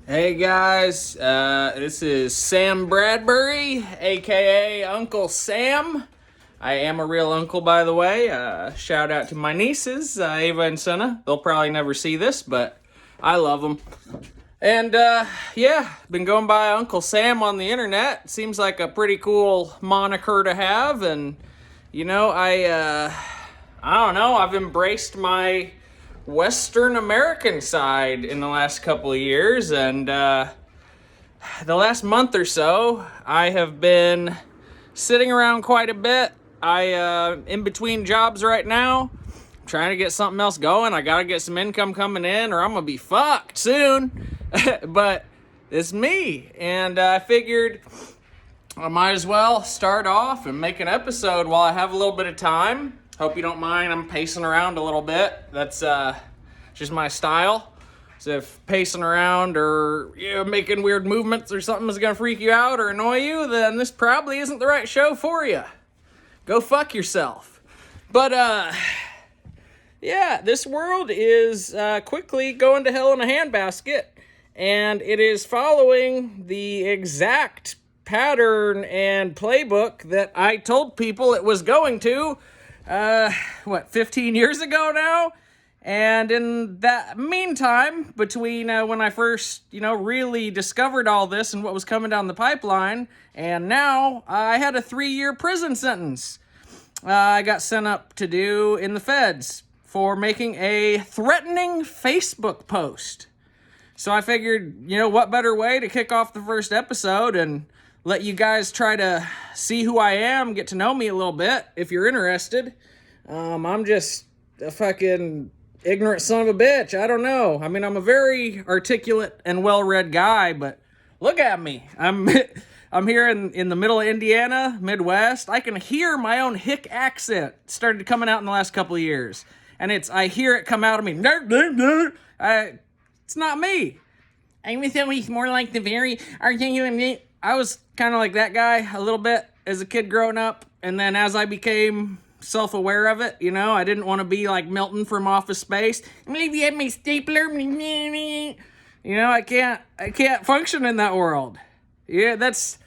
Hey guys, this is Sam Bradbury, aka Uncle Sam. I am a real uncle, by the way. Shout out to my nieces, Ava and Senna. They'll probably never see this, but I love them. And yeah, been going by Uncle Sam on the internet. Seems like a pretty cool moniker to have, and I don't know. I've embraced my Western American side in the last couple of years, and the last month or so, I have been sitting around quite a bit. In between jobs right now, trying to get something else going. I gotta get some income coming in, or I'm gonna be fucked soon. But it's me, and I figured I might as well start off and make an episode while I have a little bit of time. Hope you don't mind, I'm pacing around a little bit. That's just my style. So if pacing around or making weird movements or something is gonna freak you out or annoy you, then this probably isn't the right show for you. Go fuck yourself. But yeah, this world is quickly going to hell in a handbasket, and it is following the exact pattern and playbook that I told people it was going to 15 years ago now? And in that meantime, between when I first, really discovered all this and what was coming down the pipeline, and now I had a 3-year prison sentence I got sent up to do in the feds for making a threatening Facebook post. So I figured, what better way to kick off the first episode and let you guys try to see who I am, get to know me a little bit, if you're interested. I'm just a fucking ignorant son of a bitch. I don't know. I mean, I'm a very articulate and well-read guy, but look at me. I'm here in the middle of Indiana, Midwest. I can hear my own hick accent started coming out in the last couple of years. And I hear it come out of me. It's not me. I'm always more like the very articulate. I was kind of like that guy a little bit as a kid growing up, and then as I became self-aware of it, I didn't want to be like Milton from Office Space. Maybe you had my stapler. I can't function in that world. Yeah, that's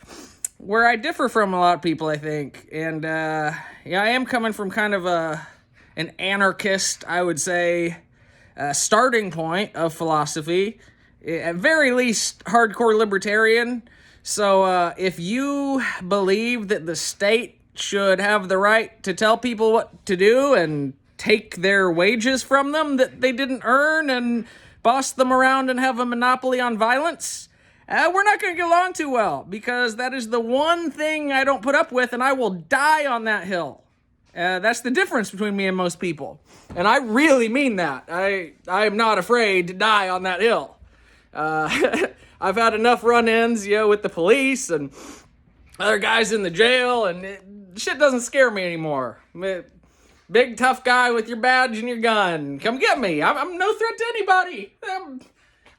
where I differ from a lot of people, I think. And I am coming from kind of an anarchist, I would say, starting point of philosophy. At very least, hardcore libertarian. So if you believe that the state should have the right to tell people what to do and take their wages from them that they didn't earn and boss them around and have a monopoly on violence, we're not going to get along too well, because that is the one thing I don't put up with, and I will die on that hill. That's the difference between me and most people. And I really mean that. I am not afraid to die on that hill. I've had enough run-ins, with the police and other guys in the jail, and shit doesn't scare me anymore. Big tough guy with your badge and your gun. Come get me. I'm no threat to anybody.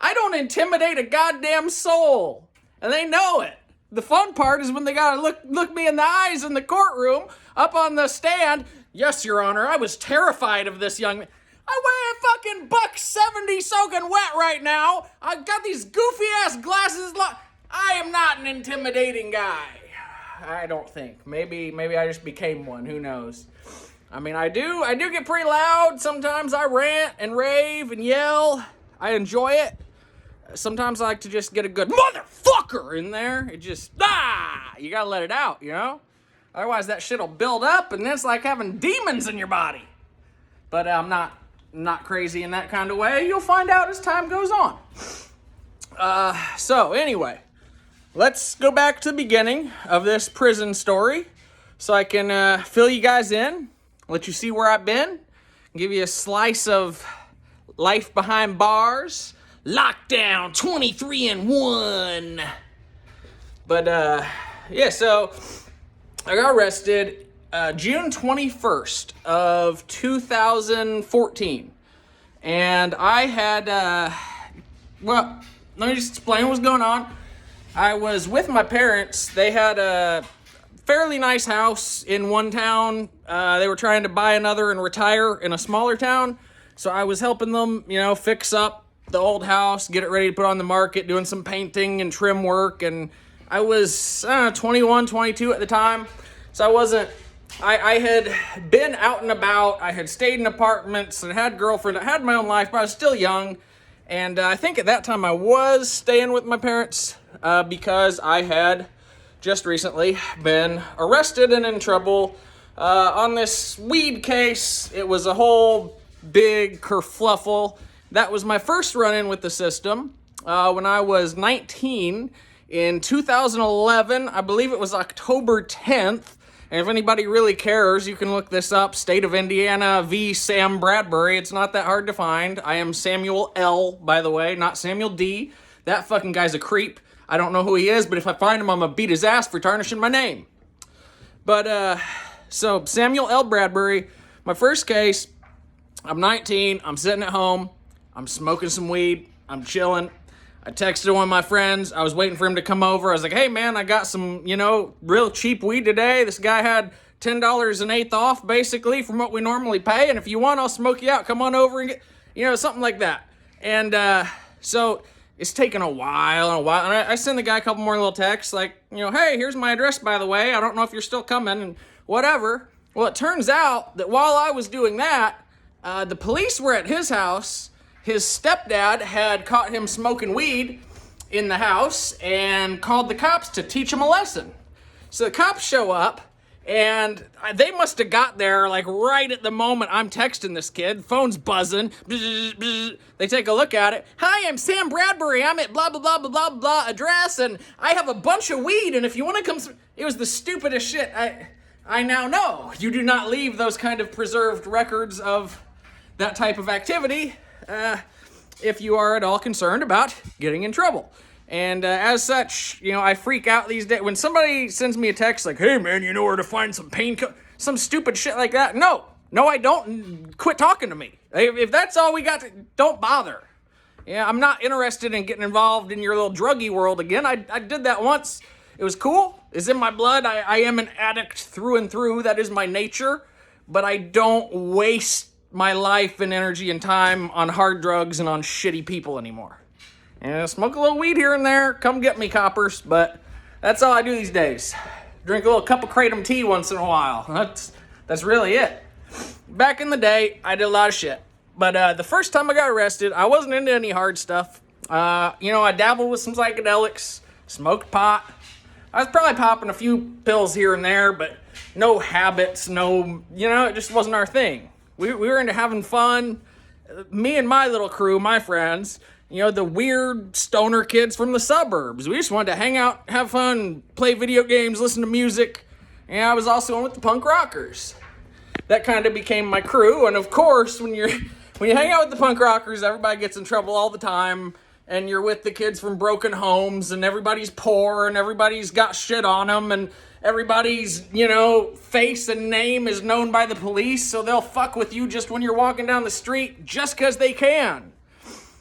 I don't intimidate a goddamn soul. And they know it. The fun part is when they gotta look me in the eyes in the courtroom, up on the stand. Yes, Your Honor, I was terrified of this young man. I weigh a fucking $170 soaking wet right now. I've got these goofy ass glasses. I am not an intimidating guy. I don't think. Maybe I just became one. Who knows? I mean, I do get pretty loud. Sometimes I rant and rave and yell. I enjoy it. Sometimes I like to just get a good motherfucker in there. It just, you gotta let it out, Otherwise that shit'll build up, and then it's like having demons in your body. But I'm not crazy in that kind of way. You'll find out as time goes on. So anyway, let's go back to the beginning of this prison story so I can fill you guys in, let you see where I've been, give you a slice of life behind bars. Lockdown 23-1. But so I got arrested June 21st of 2014. And I had let me just explain what's going on. I was with my parents. They had a fairly nice house in one town. They were trying to buy another and retire in a smaller town. So I was helping them, fix up the old house, get it ready to put on the market, doing some painting and trim work. And I was 21, 22 at the time. So I had been out and about. I had stayed in apartments and had girlfriends. I had my own life, but I was still young. And I think at that time I was staying with my parents because I had just recently been arrested and in trouble on this weed case. It was a whole big kerfluffle. That was my first run-in with the system when I was 19 in 2011. I believe it was October 10th. And if anybody really cares, you can look this up. State of Indiana v. Sam Bradbury. It's not that hard to find. I am Samuel L., by the way, not Samuel D. That fucking guy's a creep. I don't know who he is, but if I find him, I'm gonna beat his ass for tarnishing my name. But, so Samuel L. Bradbury, my first case, I'm 19, I'm sitting at home, I'm smoking some weed, I'm chilling. I texted one of my friends, I was waiting for him to come over. I was like, hey man, I got some, real cheap weed today. This guy had $10 an eighth off, basically, from what we normally pay, and if you want, I'll smoke you out. Come on over and get, something like that. And, so it's taken a while, and I send the guy a couple more little texts, like, hey, here's my address, by the way. I don't know if you're still coming, and whatever. Well, it turns out that while I was doing that, the police were at his house. His stepdad had caught him smoking weed in the house and called the cops to teach him a lesson. So the cops show up, and they must have got there like right at the moment I'm texting this kid. Phone's buzzing. They take a look at it. Hi, I'm Sam Bradbury. I'm at blah, blah, blah, blah, blah, blah address, and I have a bunch of weed, and if you want to come... It was the stupidest shit. I now know. You do not leave those kind of preserved records of that type of activity if you are at all concerned about getting in trouble. And as such, I freak out these days. When somebody sends me a text like, hey man, you know where to find some some stupid shit like that. No, I don't. Quit talking to me. If that's all we got, don't bother. Yeah, I'm not interested in getting involved in your little druggy world again. I did that once. It was cool. It's in my blood. I am an addict through and through. That is my nature. But I don't waste my life and energy and time on hard drugs and on shitty people anymore. Smoke a little weed here and there. Come get me, coppers. But that's all I do these days. Drink a little cup of kratom tea once in a while. That's really it. Back in the day, I did a lot of shit. But the first time I got arrested, I wasn't into any hard stuff. I dabbled with some psychedelics, smoked pot. I was probably popping a few pills here and there, but no habits, it just wasn't our thing. We were into having fun. Me and my little crew, my friends, the weird stoner kids from the suburbs. We just wanted to hang out, have fun, play video games, listen to music. And I was also in with the punk rockers. That kind of became my crew. And of course, when you hang out with the punk rockers, everybody gets in trouble all the time. And you're with the kids from broken homes, and everybody's poor, and everybody's got shit on them, and everybody's, face and name is known by the police, so they'll fuck with you just when you're walking down the street just because they can.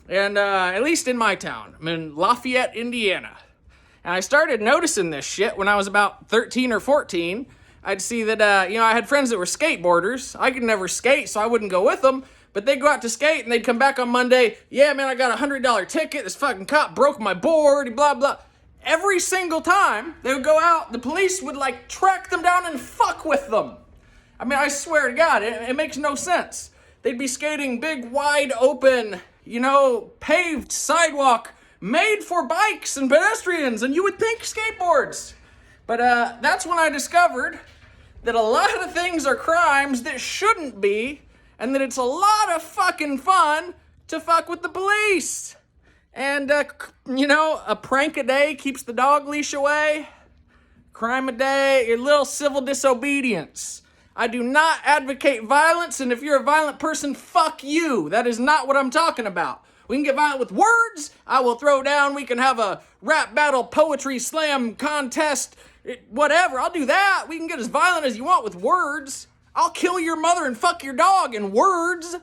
And at least in my town, I'm in Lafayette, Indiana. And I started noticing this shit when I was about 13 or 14. I'd see that, I had friends that were skateboarders. I could never skate, so I wouldn't go with them. But they'd go out to skate, and they'd come back on Monday. Yeah, man, I got a $100 ticket. This fucking cop broke my board, blah, blah. Every single time they would go out, the police would, track them down and fuck with them. I mean, I swear to God, it makes no sense. They'd be skating big, wide open, paved sidewalk made for bikes and pedestrians, and you would think skateboards. But that's when I discovered that a lot of things are crimes that shouldn't be, and that it's a lot of fucking fun to fuck with the police. And, a prank a day keeps the dog leash away. Crime a day, a little civil disobedience. I do not advocate violence, and if you're a violent person, fuck you. That is not what I'm talking about. We can get violent with words. I will throw down. We can have a rap battle, poetry slam contest, whatever. I'll do that. We can get as violent as you want with words. I'll kill your mother and fuck your dog in words,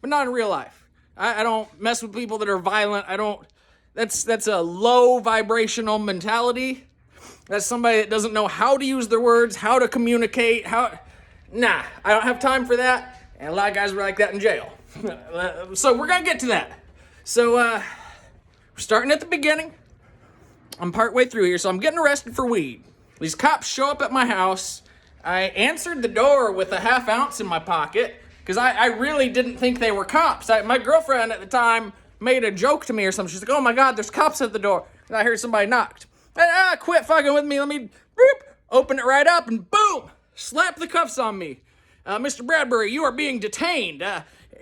but not in real life. I don't mess with people that are violent. That's a low vibrational mentality. That's somebody that doesn't know how to use their words, how to communicate, Nah, I don't have time for that. And a lot of guys were like that in jail. So we're going to get to that. So, we're starting at the beginning. I'm partway through here, so I'm getting arrested for weed. These cops show up at my house. I answered the door with a half ounce in my pocket, because I really didn't think they were cops. My girlfriend at the time made a joke to me or something. She's like, oh my God, there's cops at the door. And I heard somebody knocked. Quit fucking with me. Let me open it right up and boom, slap the cuffs on me. Mr. Bradbury, you are being detained.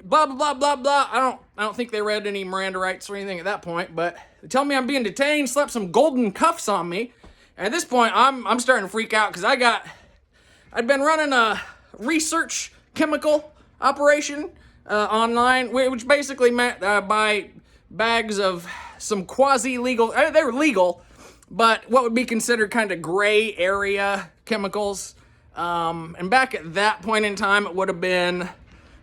Blah, blah, blah, blah, blah. I don't think they read any Miranda rights or anything at that point, but they tell me I'm being detained, slap some golden cuffs on me. And at this point, I'm starting to freak out because I'd been running a research chemical operation online, which basically meant buy bags of some quasi-legal, they were legal, but what would be considered kind of gray area chemicals. And back at that point in time, it would have been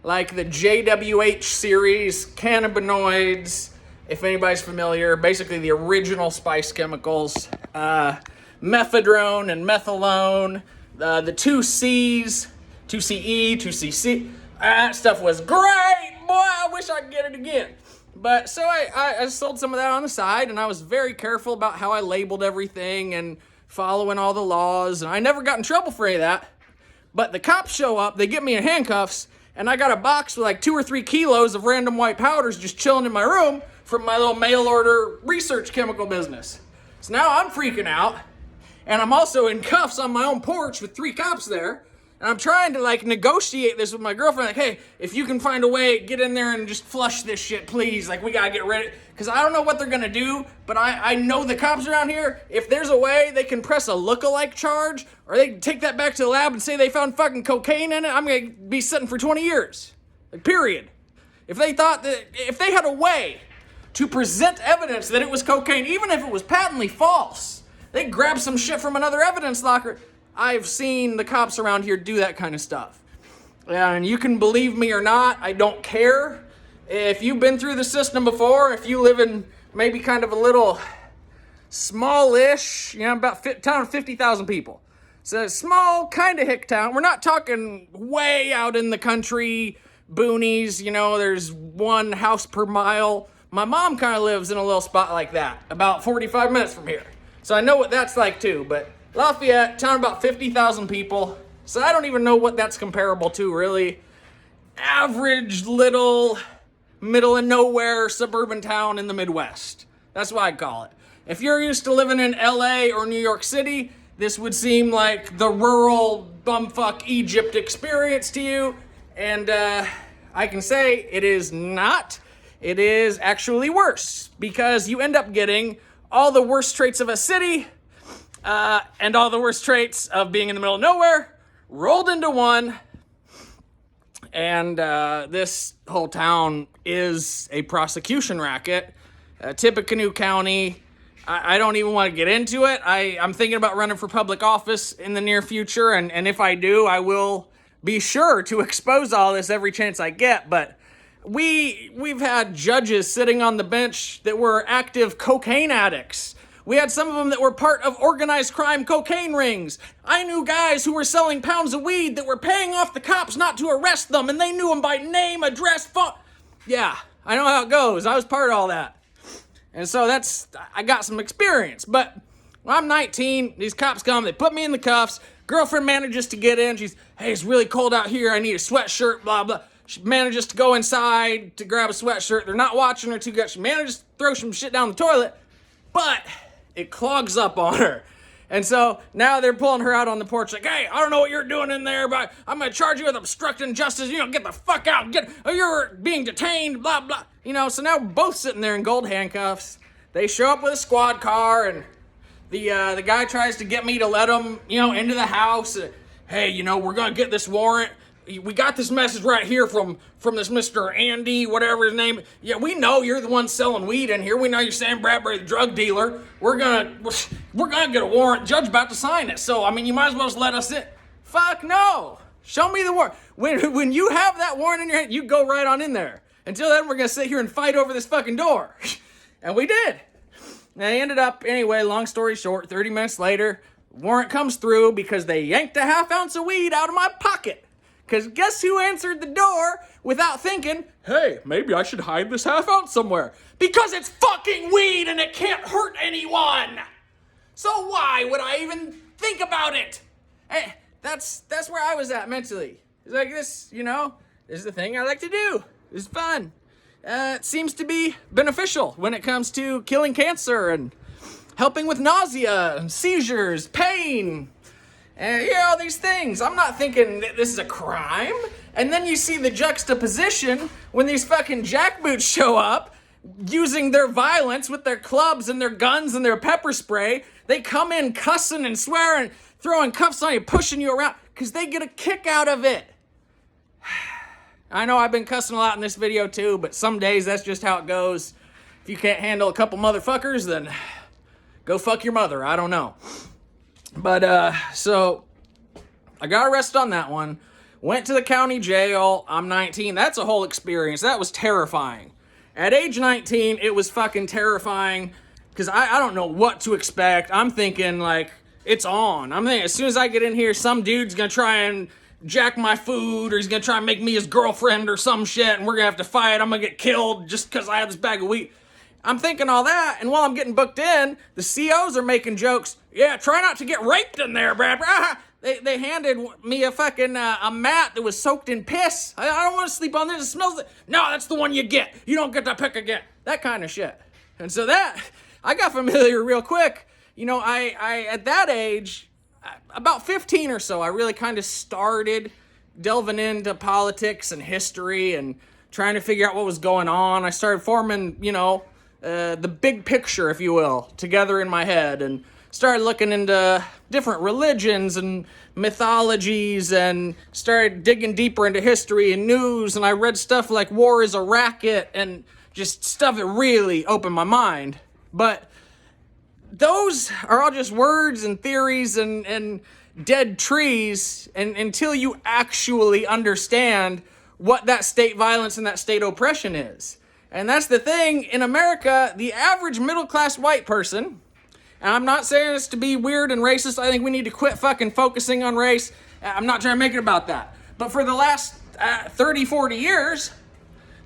like the JWH series, cannabinoids, if anybody's familiar, basically the original spice chemicals, methadone and methylone, the 2Cs, 2CE, 2CC, that stuff was great, boy, I wish I could get it again. But so I sold some of that on the side, and I was very careful about how I labeled everything and following all the laws, and I never got in trouble for any of that. But the cops show up, they get me in handcuffs, and I got a box with like 2 or 3 kilos of random white powders just chilling in my room from my little mail order research chemical business. So now I'm freaking out, and I'm also in cuffs on my own porch with 3 cops there. And I'm trying to like negotiate this with my girlfriend, like, hey, if you can find a way, get in there and just flush this shit, please. Like, we gotta get rid of it. Because I don't know what they're gonna do, but I know the cops around here, if there's a way they can press a lookalike charge, or they can take that back to the lab and say they found fucking cocaine in it, I'm gonna be sitting for 20 years. Like, period. If they had a way to present evidence that it was cocaine, even if it was patently false, they grab some shit from another evidence locker. I've seen the cops around here do that kind of stuff. And you can believe me or not, I don't care. If you've been through the system before, if you live in maybe kind of a little smallish, about town of 50,000 people. It's a small kind of hick town. We're not talking way out in the country, boonies, there's 1 house per mile. My mom kind of lives in a little spot like that, about 45 minutes from here. So I know what that's like too, but Lafayette, town about 50,000 people. So I don't even know what that's comparable to, really. Average little middle of nowhere suburban town in the Midwest. That's what I'd call it. If you're used to living in LA or New York City, this would seem like the rural bumfuck Egypt experience to you. And I can say it is not. It is actually worse, because you end up getting all the worst traits of a city and all the worst traits of being in the middle of nowhere rolled into one. And this whole town is a prosecution racket. Tippecanoe County, I don't even want to get into it. I'm thinking about running for public office in the near future, and if I do, I will be sure to expose all this every chance I get. But we've had judges sitting on the bench that were active cocaine addicts. We had some of them that were part of organized crime cocaine rings. I knew guys who were selling pounds of weed that were paying off the cops not to arrest them, and they knew them by name, address, phone. Yeah, I know how it goes. I was part of all that. And so I got some experience. But when I'm 19, these cops come, they put me in the cuffs. Girlfriend manages to get in. She's, hey, it's really cold out here. I need a sweatshirt, blah, blah. She manages to go inside to grab a sweatshirt. They're not watching her too good. She manages to throw some shit down the toilet, but it clogs up on her. And so now they're pulling her out on the porch like, hey, I don't know what you're doing in there, but I'm going to charge you with obstructing justice. Get the fuck out. You're being detained, blah, blah. So now we're both sitting there in gold handcuffs. They show up with a squad car, and the guy tries to get me to let him, into the house. Hey, we're going to get this warrant. We got this message right here from this Mr. Andy, whatever his name. Yeah, we know you're the one selling weed in here. We know you're Sam Bradbury, the drug dealer. We're gonna get a warrant. Judge about to sign it. So, you might as well just let us in. Fuck no. Show me the warrant. When you have that warrant in your hand, you go right on in there. Until then, we're gonna sit here and fight over this fucking door. And we did. And they ended up, anyway, long story short, 30 minutes later, warrant comes through because they yanked a half ounce of weed out of my pocket. Because guess who answered the door without thinking, hey, maybe I should hide this half ounce somewhere? Because it's fucking weed and it can't hurt anyone. So why would I even think about it? Hey, that's where I was at mentally. It's like this, this is the thing I like to do. It's fun. It seems to be beneficial when it comes to killing cancer and helping with nausea and seizures, pain, and all these things. I'm not thinking that this is a crime. And then you see the juxtaposition when these fucking jackboots show up using their violence with their clubs and their guns and their pepper spray. They come in cussing and swearing, throwing cuffs on you, pushing you around, because they get a kick out of it. I know I've been cussing a lot in this video too, but some days that's just how it goes. If you can't handle a couple motherfuckers, then go fuck your mother. I don't know. But, so I got arrested on that one. Went to the county jail. I'm 19. That's a whole experience. That was terrifying. At age 19, it was fucking terrifying because I don't know what to expect. I'm thinking, like, it's on. I'm thinking as soon as I get in here, some dude's going to try and jack my food, or he's going to try and make me his girlfriend or some shit, and we're going to have to fight. I'm going to get killed just because I have this bag of weed. I'm thinking all that, and while I'm getting booked in, the COs are making jokes. Yeah, try not to get raped in there, Brad. They handed me a fucking a mat that was soaked in piss. I don't want to sleep on this. It smells like... No, that's the one you get. You don't get to pick again. That kind of shit. And so I got familiar real quick. I at that age, about 15 or so, I really kind of started delving into politics and history and trying to figure out what was going on. I started forming, the big picture, if you will, together in my head, and started looking into different religions and mythologies and started digging deeper into history and news, and I read stuff like War is a Racket and just stuff that really opened my mind. But those are all just words and theories and dead trees, and until you actually understand what that state violence and that state oppression is. And that's the thing, in America, the average middle-class white person, and I'm not saying this to be weird and racist, I think we need to quit fucking focusing on race. I'm not trying to make it about that. But for the last 30, 40 years,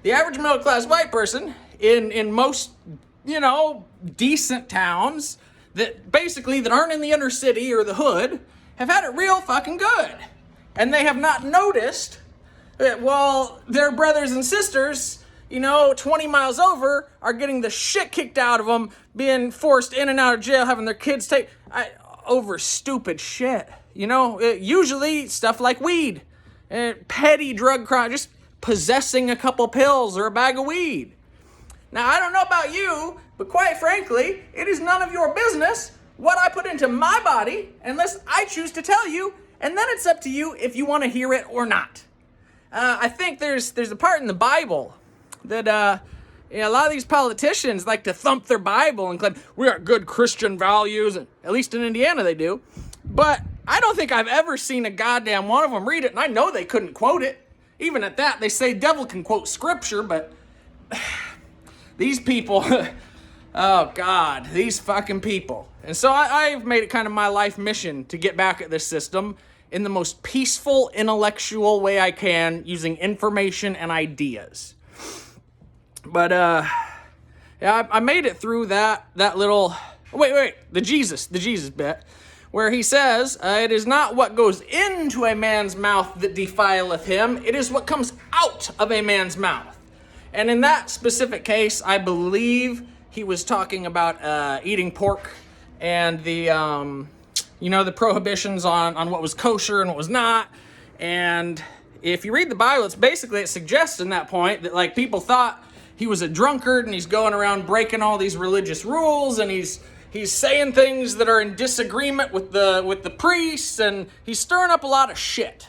the average middle-class white person in most, decent towns that aren't in the inner city or the hood have had it real fucking good. And they have not noticed that while their brothers and sisters, 20 miles over, are getting the shit kicked out of them, being forced in and out of jail, having their kids over stupid shit. Usually stuff like weed, and petty drug crime, just possessing a couple pills or a bag of weed. Now, I don't know about you, but quite frankly, it is none of your business what I put into my body unless I choose to tell you, and then it's up to you if you want to hear it or not. I think there's a part in the Bible that a lot of these politicians like to thump their Bible and claim, we got good Christian values, and at least in Indiana they do. But I don't think I've ever seen a goddamn one of them read it, and I know they couldn't quote it. Even at that, they say devil can quote scripture, but these people, oh God, these fucking people. And so I've made it kind of my life mission to get back at this system in the most peaceful, intellectual way I can, using information and ideas. But, I made it through that little, the Jesus bit, where he says, it is not what goes into a man's mouth that defileth him, it is what comes out of a man's mouth. And in that specific case, I believe he was talking about eating pork and the, the prohibitions on what was kosher and what was not. And if you read the Bible, it suggests in that point that, like, people thought he was a drunkard and he's going around breaking all these religious rules, and he's saying things that are in disagreement with the priests, and he's stirring up a lot of shit.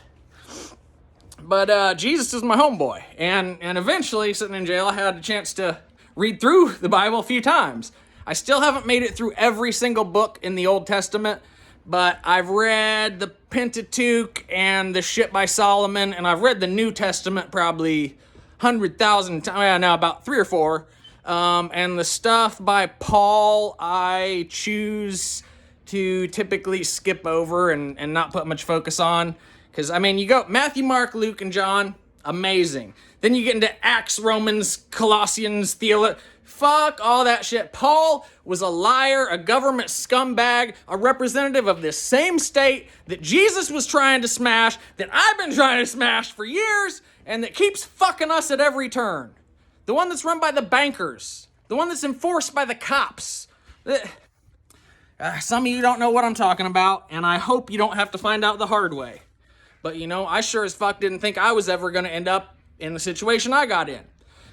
But Jesus is my homeboy, and eventually, sitting in jail, I had a chance to read through the Bible a few times. I still haven't made it through every single book in the Old Testament, but I've read the Pentateuch and the shit by Solomon, and I've read the New Testament probably 100,000 times, now about 3 or 4. And the stuff by Paul, I choose to typically skip over and not put much focus on. Because, I mean, you go Matthew, Mark, Luke, and John, amazing. Then you get into Acts, Romans, Colossians, fuck all that shit. Paul was a liar, a government scumbag, a representative of this same state that Jesus was trying to smash, that I've been trying to smash for years, and that keeps fucking us at every turn. The one that's run by the bankers. The one that's enforced by the cops. Some of you don't know what I'm talking about, and I hope you don't have to find out the hard way. But, you know, I sure as fuck didn't think I was ever going to end up in the situation I got in.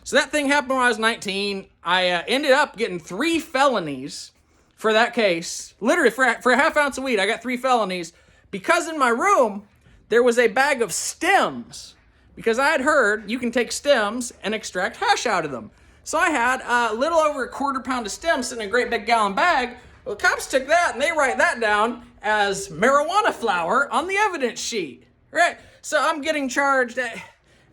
So that thing happened when I was 19. I ended up getting 3 felonies for that case. Literally, for a half ounce of weed, I got 3 felonies because in my room, there was a bag of stems. Because I had heard you can take stems and extract hash out of them. So I had a little over a quarter pound of stems in a great big gallon bag. Well, the cops took that and they write that down as marijuana flower on the evidence sheet. Right? So I'm getting charged,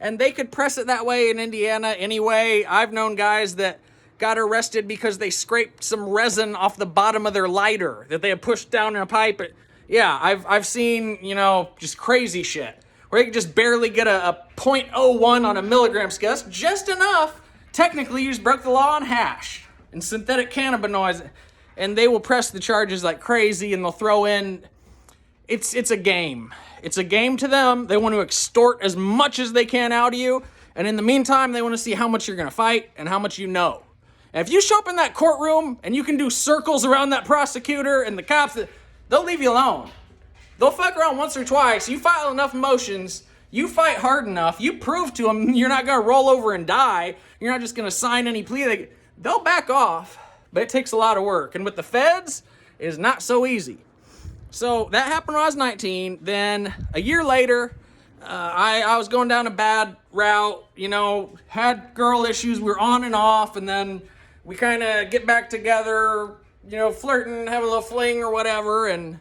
and they could press it that way in Indiana anyway. I've known guys that got arrested because they scraped some resin off the bottom of their lighter that they had pushed down in a pipe. Yeah, I've seen, you know, just crazy shit. Where you could just barely get a 0.01 on a milligram scale. That's just enough. Technically, you just broke the law on hash and synthetic cannabinoids. And they will press the charges like crazy, and they'll throw in... It's a game. It's a game to them. They want to extort as much as they can out of you. And in the meantime, they want to see how much you're going to fight and how much you know. And if you show up in that courtroom and you can do circles around that prosecutor and the cops, they'll leave you alone. They'll fuck around once or twice. You file enough motions, you fight hard enough, you prove to them you're not going to roll over and die, you're not just going to sign any plea, they'll back off. But it takes a lot of work. And with the feds, it is not so easy. So that happened when I was 19. Then a year later, I was going down a bad route, you know, had girl issues, we were on and off, and then we kind of get back together, you know, flirting, have a little fling or whatever, and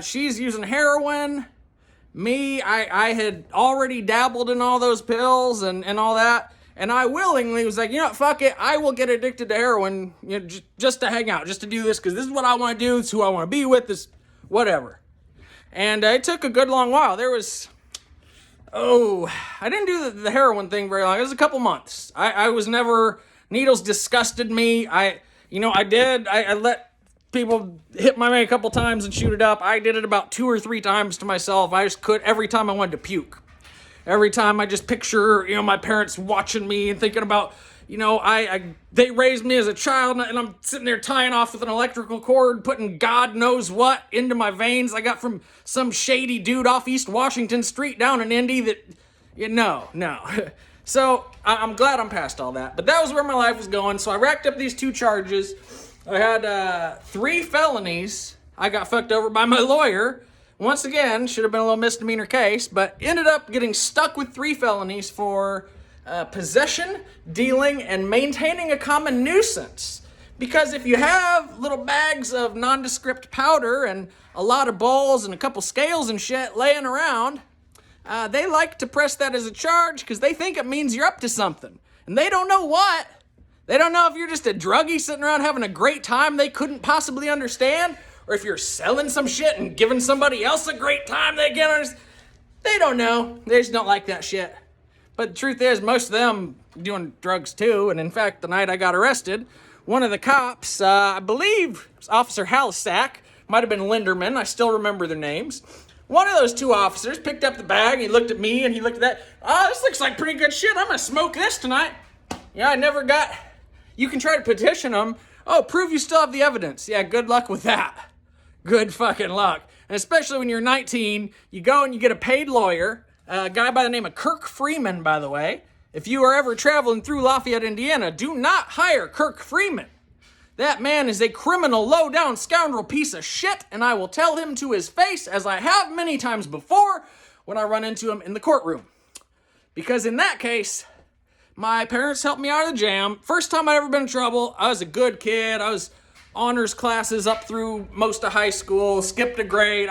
she's using heroin. Me, I had already dabbled in all those pills and all that, and I willingly was like, you know what, fuck it, I will get addicted to heroin, you know, just to hang out, just to do this, because this is what I want to do, it's who I want to be with, this whatever. And it took a good long while. There was, I didn't do the heroin thing very long. It was a couple months. I was never, needles disgusted me. I let people hit my man a couple times and shoot it up. I did it about 2 or 3 times to myself. I just could, every time I wanted to puke. Every time I just picture, you know, my parents watching me and thinking about, you know, they raised me as a child, and I'm sitting there tying off with an electrical cord, putting God knows what into my veins I got from some shady dude off East Washington Street down in Indy that, no. So I'm glad I'm past all that. But that was where my life was going. So I racked up these 2 charges. I had 3 felonies. I got fucked over by my lawyer. Once again, should have been a little misdemeanor case, but ended up getting stuck with 3 felonies for possession, dealing, and maintaining a common nuisance. Because if you have little bags of nondescript powder and a lot of balls and a couple scales and shit laying around, they like to press that as a charge because they think it means you're up to something. And they don't know what. They don't know if you're just a druggie sitting around having a great time they couldn't possibly understand, or if you're selling some shit and giving somebody else a great time they can't understand. They don't know. They just don't like that shit. But the truth is, most of them doing drugs too. And in fact, the night I got arrested, one of the cops, I believe Officer Halisack, might have been Linderman, I still remember their names. One of those 2 officers picked up the bag, he looked at me and he looked at that. This looks like pretty good shit. I'm gonna smoke this tonight. Yeah, I never got, you can try to petition them. Oh, prove you still have the evidence. Yeah, good luck with that. Good fucking luck. And especially when you're 19, you go and you get a paid lawyer, a guy by the name of Kirk Freeman, by the way. If you are ever traveling through Lafayette, Indiana, do not hire Kirk Freeman. That man is a criminal, low-down scoundrel piece of shit, and I will tell him to his face, as I have many times before, when I run into him in the courtroom. Because in that case, my parents helped me out of the jam. First time I'd ever been in trouble. I was a good kid. I was honors classes up through most of high school, skipped a grade.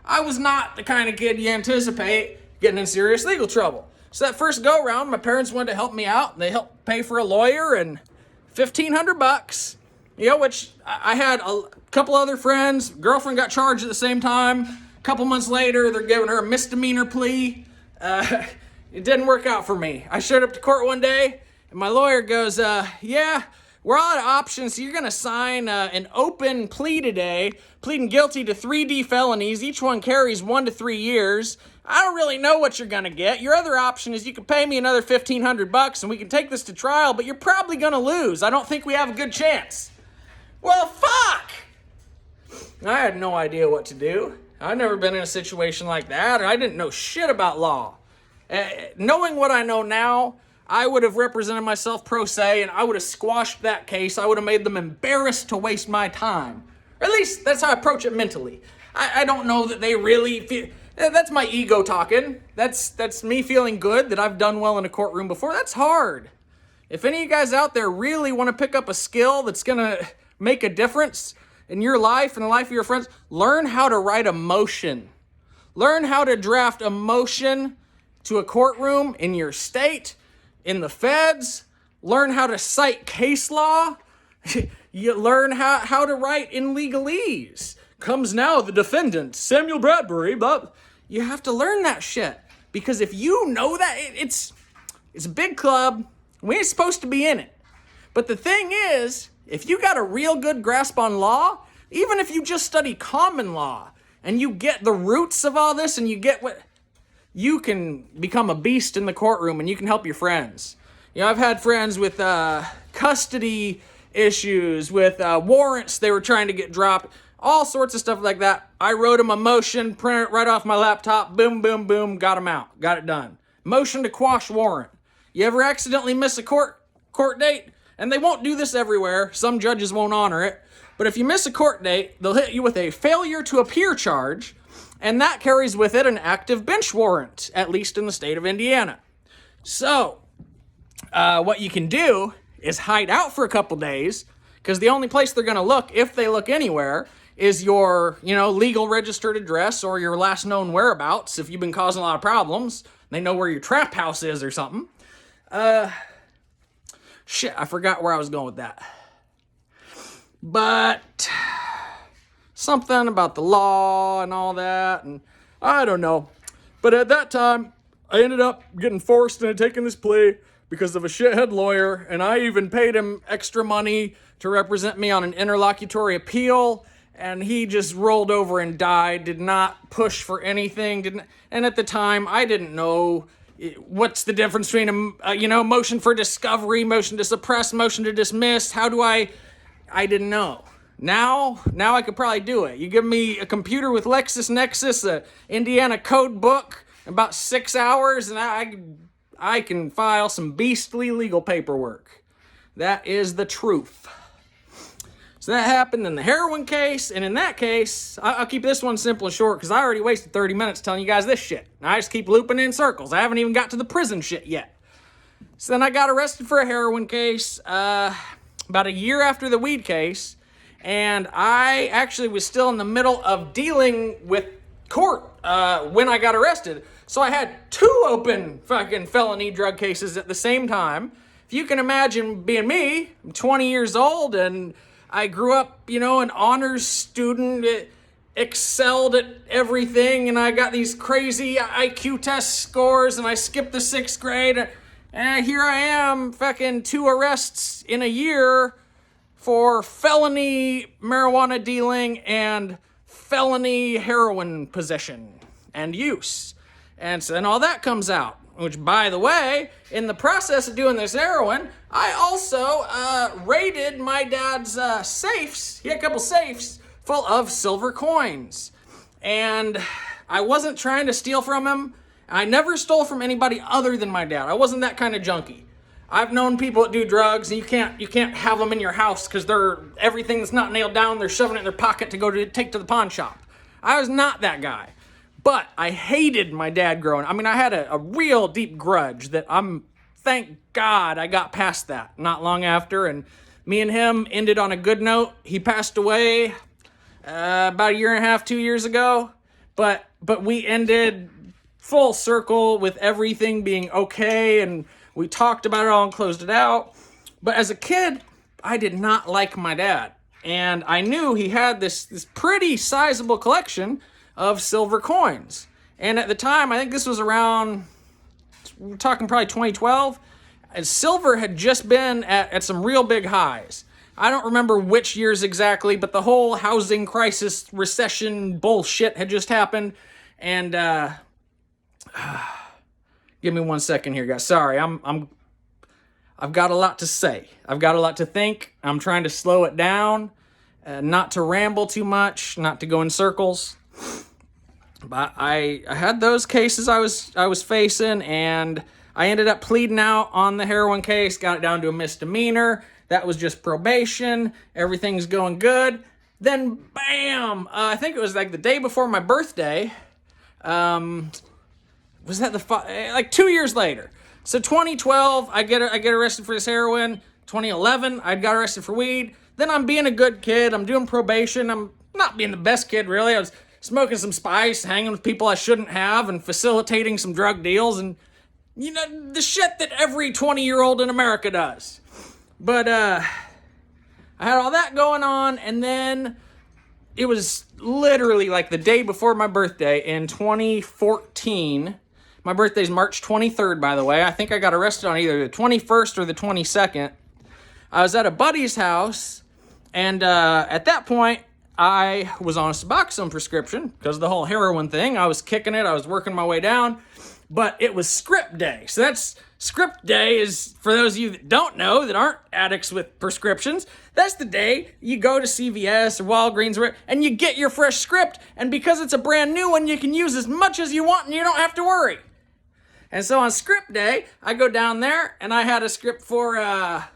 I was not the kind of kid you anticipate getting in serious legal trouble. So that first go round, my parents wanted to help me out, and they helped pay for a lawyer and $1,500, you know, which I had a couple other friends. Girlfriend got charged at the same time. couple months later, they're giving her a misdemeanor plea. It didn't work out for me. I showed up to court one day, and my lawyer goes, yeah, we're all out of options, so you're going to sign an open plea today, pleading guilty to 3D felonies. Each one carries 1 to 3 years. I don't really know what you're going to get. Your other option is you can pay me another $1,500 and we can take this to trial, but you're probably going to lose. I don't think we have a good chance. Well, fuck! I had no idea what to do. I'd never been in a situation like that. I didn't know shit about law. Knowing what I know now, I would have represented myself pro se and I would have squashed that case. I would have made them embarrassed to waste my time. Or at least that's how I approach it mentally. I don't know that they really feel... That's my ego talking. That's me feeling good that I've done well in a courtroom before. That's hard. If any of you guys out there really want to pick up a skill that's going to make a difference in your life and the life of your friends, learn how to write a motion. Learn how to draft a motion to a courtroom in your state, in the feds. Learn how to cite case law. You learn how to write in legalese. Comes now the defendant, Samuel Bradbury, but you have to learn that shit. Because if you know that, it's a big club. We ain't supposed to be in it. But the thing is, if you got a real good grasp on law, even if you just study common law, and you get the roots of all this, and you get what... You can become a beast in the courtroom, and you can help your friends. You know, I've had friends with custody issues, with warrants they were trying to get dropped. All sorts of stuff like that. I wrote them a motion, printed it right off my laptop, boom, boom, boom, got them out, got it done. Motion to quash warrant. You ever accidentally miss a court date? And they won't do this everywhere. Some judges won't honor it. But if you miss a court date, they'll hit you with a failure to appear charge, and that carries with it an active bench warrant, at least in the state of Indiana. So, what you can do is hide out for a couple days, because the only place they're going to look, if they look anywhere, is your, legal registered address or your last known whereabouts. If you've been causing a lot of problems, they know where your trap house is or something. Shit, I forgot where I was going with that. But something about the law and all that, and I don't know. But at that time, I ended up getting forced into taking this plea because of a shithead lawyer, and I even paid him extra money to represent me on an interlocutory appeal, and he just rolled over and died, did not push for anything, and at the time, I didn't know what's the difference between a motion for discovery, motion to suppress, motion to dismiss. How do I didn't know. Now I could probably do it. You give me a computer with LexisNexis, a Indiana code book, about 6 hours, and I can file some beastly legal paperwork. That is the truth. So that happened in the heroin case, and in that case, I'll keep this one simple and short because I already wasted 30 minutes telling you guys this shit. I just keep looping in circles. I haven't even got to the prison shit yet. So then I got arrested for a heroin case about a year after the weed case, and I actually was still in the middle of dealing with court when I got arrested. So I had 2 open fucking felony drug cases at the same time. If you can imagine being me, I'm 20 years old, and I grew up, an honors student, excelled at everything, and I got these crazy IQ test scores, and I skipped the 6th grade, and here I am, fucking 2 arrests in a year for felony marijuana dealing and felony heroin possession and use. And so then all that comes out, which, by the way, in the process of doing this heroin, I also raided my dad's safes. He had a couple safes full of silver coins. And I wasn't trying to steal from him. I never stole from anybody other than my dad. I wasn't that kind of junkie. I've known people that do drugs, and you can't have them in your house because everything that's not nailed down, they're shoving it in their pocket to take to the pawn shop. I was not that guy. But I hated my dad growing up. I mean, I had a real deep grudge that thank God I got past that not long after, and me and him ended on a good note. He passed away about a year and a half, 2 years ago, but we ended full circle with everything being okay, and we talked about it all and closed it out. But as a kid, I did not like my dad, and I knew he had this pretty sizable collection of silver coins. And at the time, I think this was around, we're talking probably 2012, and silver had just been at some real big highs. I don't remember which years exactly, but the whole housing crisis, recession bullshit had just happened. And give me 1 second here, guys. Sorry, I've got a lot to say. I've got a lot to think. I'm trying to slow it down, not to ramble too much, not to go in circles. But I had those cases I was facing, and I ended up pleading out on the heroin case, got it down to a misdemeanor. That was just probation. Everything's going good. Then, bam! I think it was like the day before my birthday. Was that like 2 years later? So 2012, I get arrested for this heroin. 2011, I got arrested for weed. Then I'm being a good kid. I'm doing probation. I'm not being the best kid, really. I was smoking some spice, hanging with people I shouldn't have, and facilitating some drug deals, and, you know, the shit that every 20-year-old in America does. But I had all that going on, and then it was literally like the day before my birthday in 2014. My birthday's March 23rd, by the way. I think I got arrested on either the 21st or the 22nd. I was at a buddy's house, and at that point, I was on a Suboxone prescription because of the whole heroin thing. I was kicking it. I was working my way down. But it was script day. So that's script day is, for those of you that don't know, that aren't addicts with prescriptions, that's the day you go to CVS or Walgreens and you get your fresh script. And because it's a brand new one, you can use as much as you want and you don't have to worry. And so on script day, I go down there and I had a script for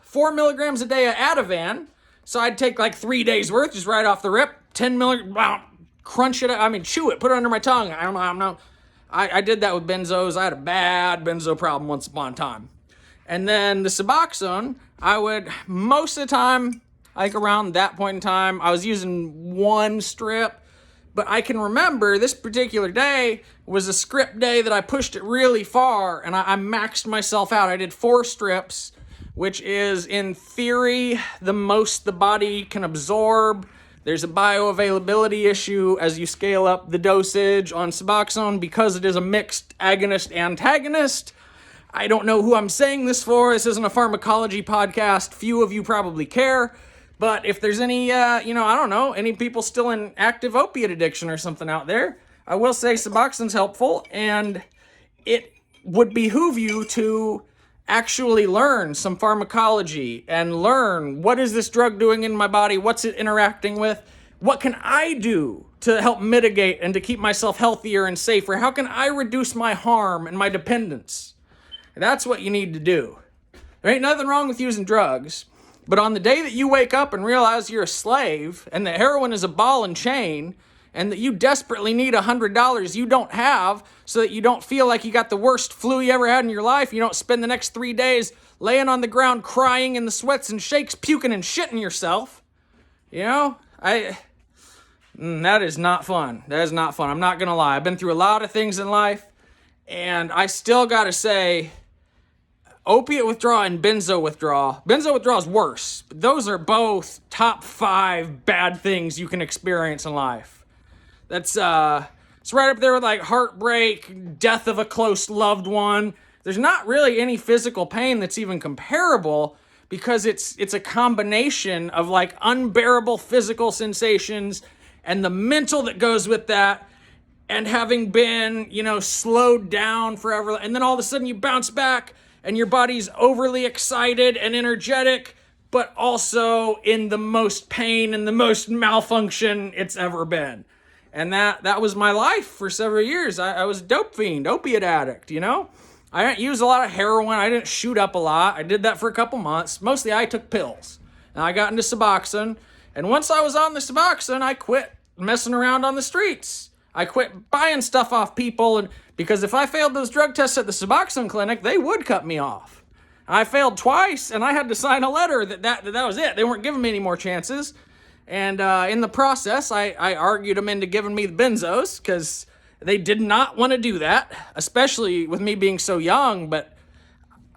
4 milligrams a day of Ativan. So I'd take like 3 days worth, just right off the rip, 10 milligrams, wow, crunch it, chew it, put it under my tongue. I did that with benzos. I had a bad benzo problem once upon a time. And then the Suboxone, I would, most of the time, like around that point in time, I was using 1 strip. But I can remember this particular day was a script day that I pushed it really far, and I maxed myself out. I did 4 strips, which is, in theory, the most the body can absorb. There's a bioavailability issue as you scale up the dosage on Suboxone because it is a mixed agonist-antagonist. I don't know who I'm saying this for. This isn't a pharmacology podcast. Few of you probably care. But if there's any, I don't know, any people still in active opiate addiction or something out there, I will say Suboxone's helpful, and it would behoove you to actually learn some pharmacology and learn, what is this drug doing in my body? What's it interacting with? What can I do to help mitigate and to keep myself healthier and safer? How can I reduce my harm and my dependence? That's what you need to do. There ain't nothing wrong with using drugs, but on the day that you wake up and realize you're a slave and that heroin is a ball and chain and that you desperately need $100 you don't have so that you don't feel like you got the worst flu you ever had in your life, you don't spend the next 3 days laying on the ground crying in the sweats and shakes, puking and shitting yourself, that is not fun. That is not fun. I'm not going to lie. I've been through a lot of things in life, and I still got to say, opiate withdrawal and benzo withdrawal. Benzo withdrawal is worse. But those are both top 5 bad things you can experience in life. That's it's right up there with like heartbreak, death of a close loved one. There's not really any physical pain that's even comparable because it's a combination of like unbearable physical sensations and the mental that goes with that, and having been, slowed down forever, and then all of a sudden you bounce back and your body's overly excited and energetic, but also in the most pain and the most malfunction it's ever been. And that was my life for several years. I was a dope fiend, opiate addict, I didn't use a lot of heroin. I didn't shoot up a lot. I did that for a couple months. Mostly I took pills. And I got into Suboxone. And once I was on the Suboxone, I quit messing around on the streets. I quit buying stuff off people, and because if I failed those drug tests at the Suboxone clinic, they would cut me off. I failed twice, and I had to sign a letter that was it. They weren't giving me any more chances. And in the process, I argued them into giving me the benzos because they did not want to do that, especially with me being so young. But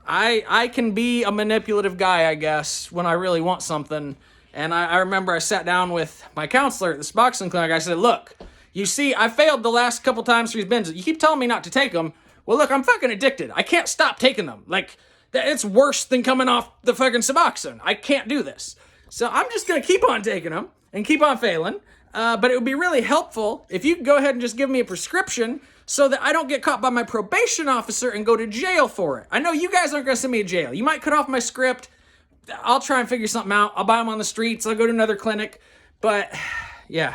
I can be a manipulative guy, I guess, when I really want something. And I remember I sat down with my counselor at the Suboxone clinic. I said, look, You see, I failed the last couple times for these bins. You keep telling me not to take them. Well, look, I'm fucking addicted. I can't stop taking them. Like, it's worse than coming off the fucking Suboxone. I can't do this. So I'm just going to keep on taking them and keep on failing. But it would be really helpful if you could go ahead and just give me a prescription so that I don't get caught by my probation officer and go to jail for it. I know you guys aren't going to send me to jail. You might cut off my script. I'll try and figure something out. I'll buy them on the streets. I'll go to another clinic. But, yeah.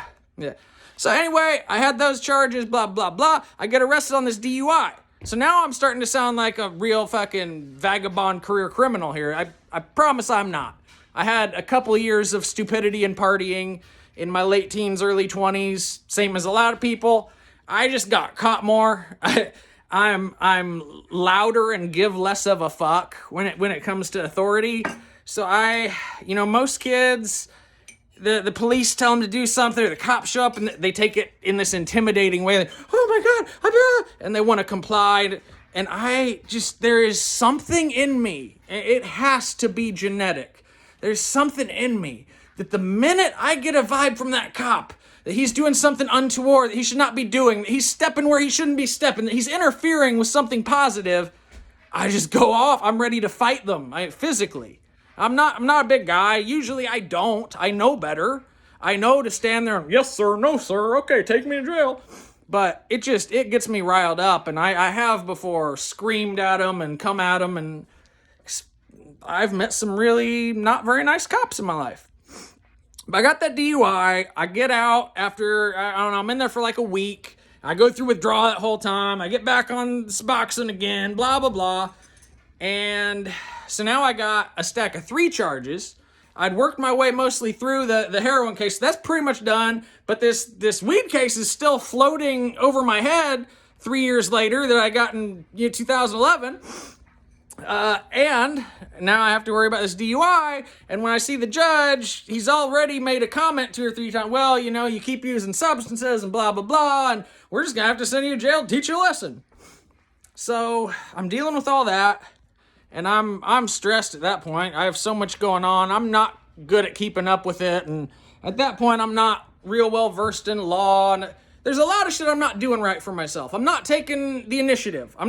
So anyway, I had those charges, blah, blah, blah. I get arrested on this DUI. So now I'm starting to sound like a real fucking vagabond career criminal here. I promise I'm not. I had a couple years of stupidity and partying in my late teens, early 20s, same as a lot of people. I just got caught more. I'm louder and give less of a fuck when it comes to authority. So most kids, the police tell them to do something, or the cops show up and they take it in this intimidating way. Like, oh my God, and they want to comply. And there is something in me. It has to be genetic. There's something in me that the minute I get a vibe from that cop, that he's doing something untoward that he should not be doing, that he's stepping where he shouldn't be stepping, that he's interfering with something positive, I just go off. I'm ready to fight them physically. I'm not a big guy. Usually I don't. I know better. I know to stand there and, yes, sir, no, sir, okay, take me to jail. But it gets me riled up, and I have before screamed at them and come at them, and I've met some really not very nice cops in my life. But I got that DUI. I get out after, I don't know, I'm in there for like a week. I go through withdrawal that whole time. I get back on Suboxone again, blah, blah, blah. And so now I got a stack of 3 charges. I'd worked my way mostly through the heroin case. So that's pretty much done. But this weed case is still floating over my head 3 years later that I got in 2011. And now I have to worry about this DUI. And when I see the judge, he's already made a comment 2 or 3 times. Well, you keep using substances and blah, blah, blah. And we're just going to have to send you to jail, teach you a lesson. So I'm dealing with all that. And I'm stressed at that point. I have so much going on. I'm not good at keeping up with it. And at that point, I'm not real well versed in law. And there's a lot of shit I'm not doing right for myself. I'm not taking the initiative. I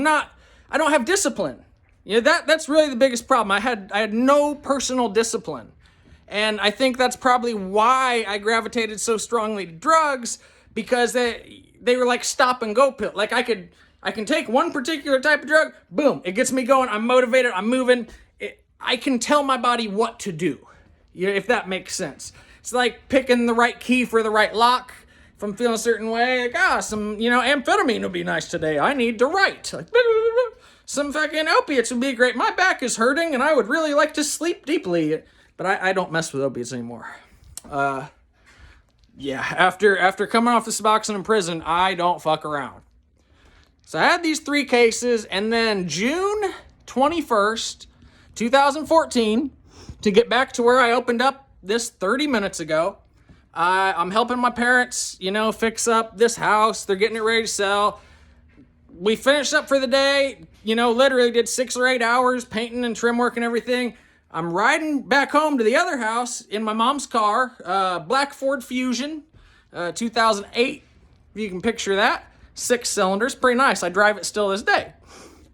don't have discipline. That's really the biggest problem. I had no personal discipline. And I think that's probably why I gravitated so strongly to drugs, because they were like stop and go pill. Like I can take one particular type of drug, boom, it gets me going, I'm motivated, I'm moving. I can tell my body what to do, if that makes sense. It's like picking the right key for the right lock. If I'm feeling a certain way, like, some, amphetamine would be nice today. I need to write. Like, some fucking opiates would be great. My back is hurting and I would really like to sleep deeply. But I don't mess with opiates anymore. After coming off the Suboxone in prison, I don't fuck around. So I had these 3 cases, and then June 21st, 2014, to get back to where I opened up this 30 minutes ago, I'm helping my parents, fix up this house. They're getting it ready to sell. We finished up for the day, literally did 6 or 8 hours painting and trim work and everything. I'm riding back home to the other house in my mom's car, black Ford Fusion, 2008, if you can picture that. 6 cylinders, pretty nice. I drive it still this day.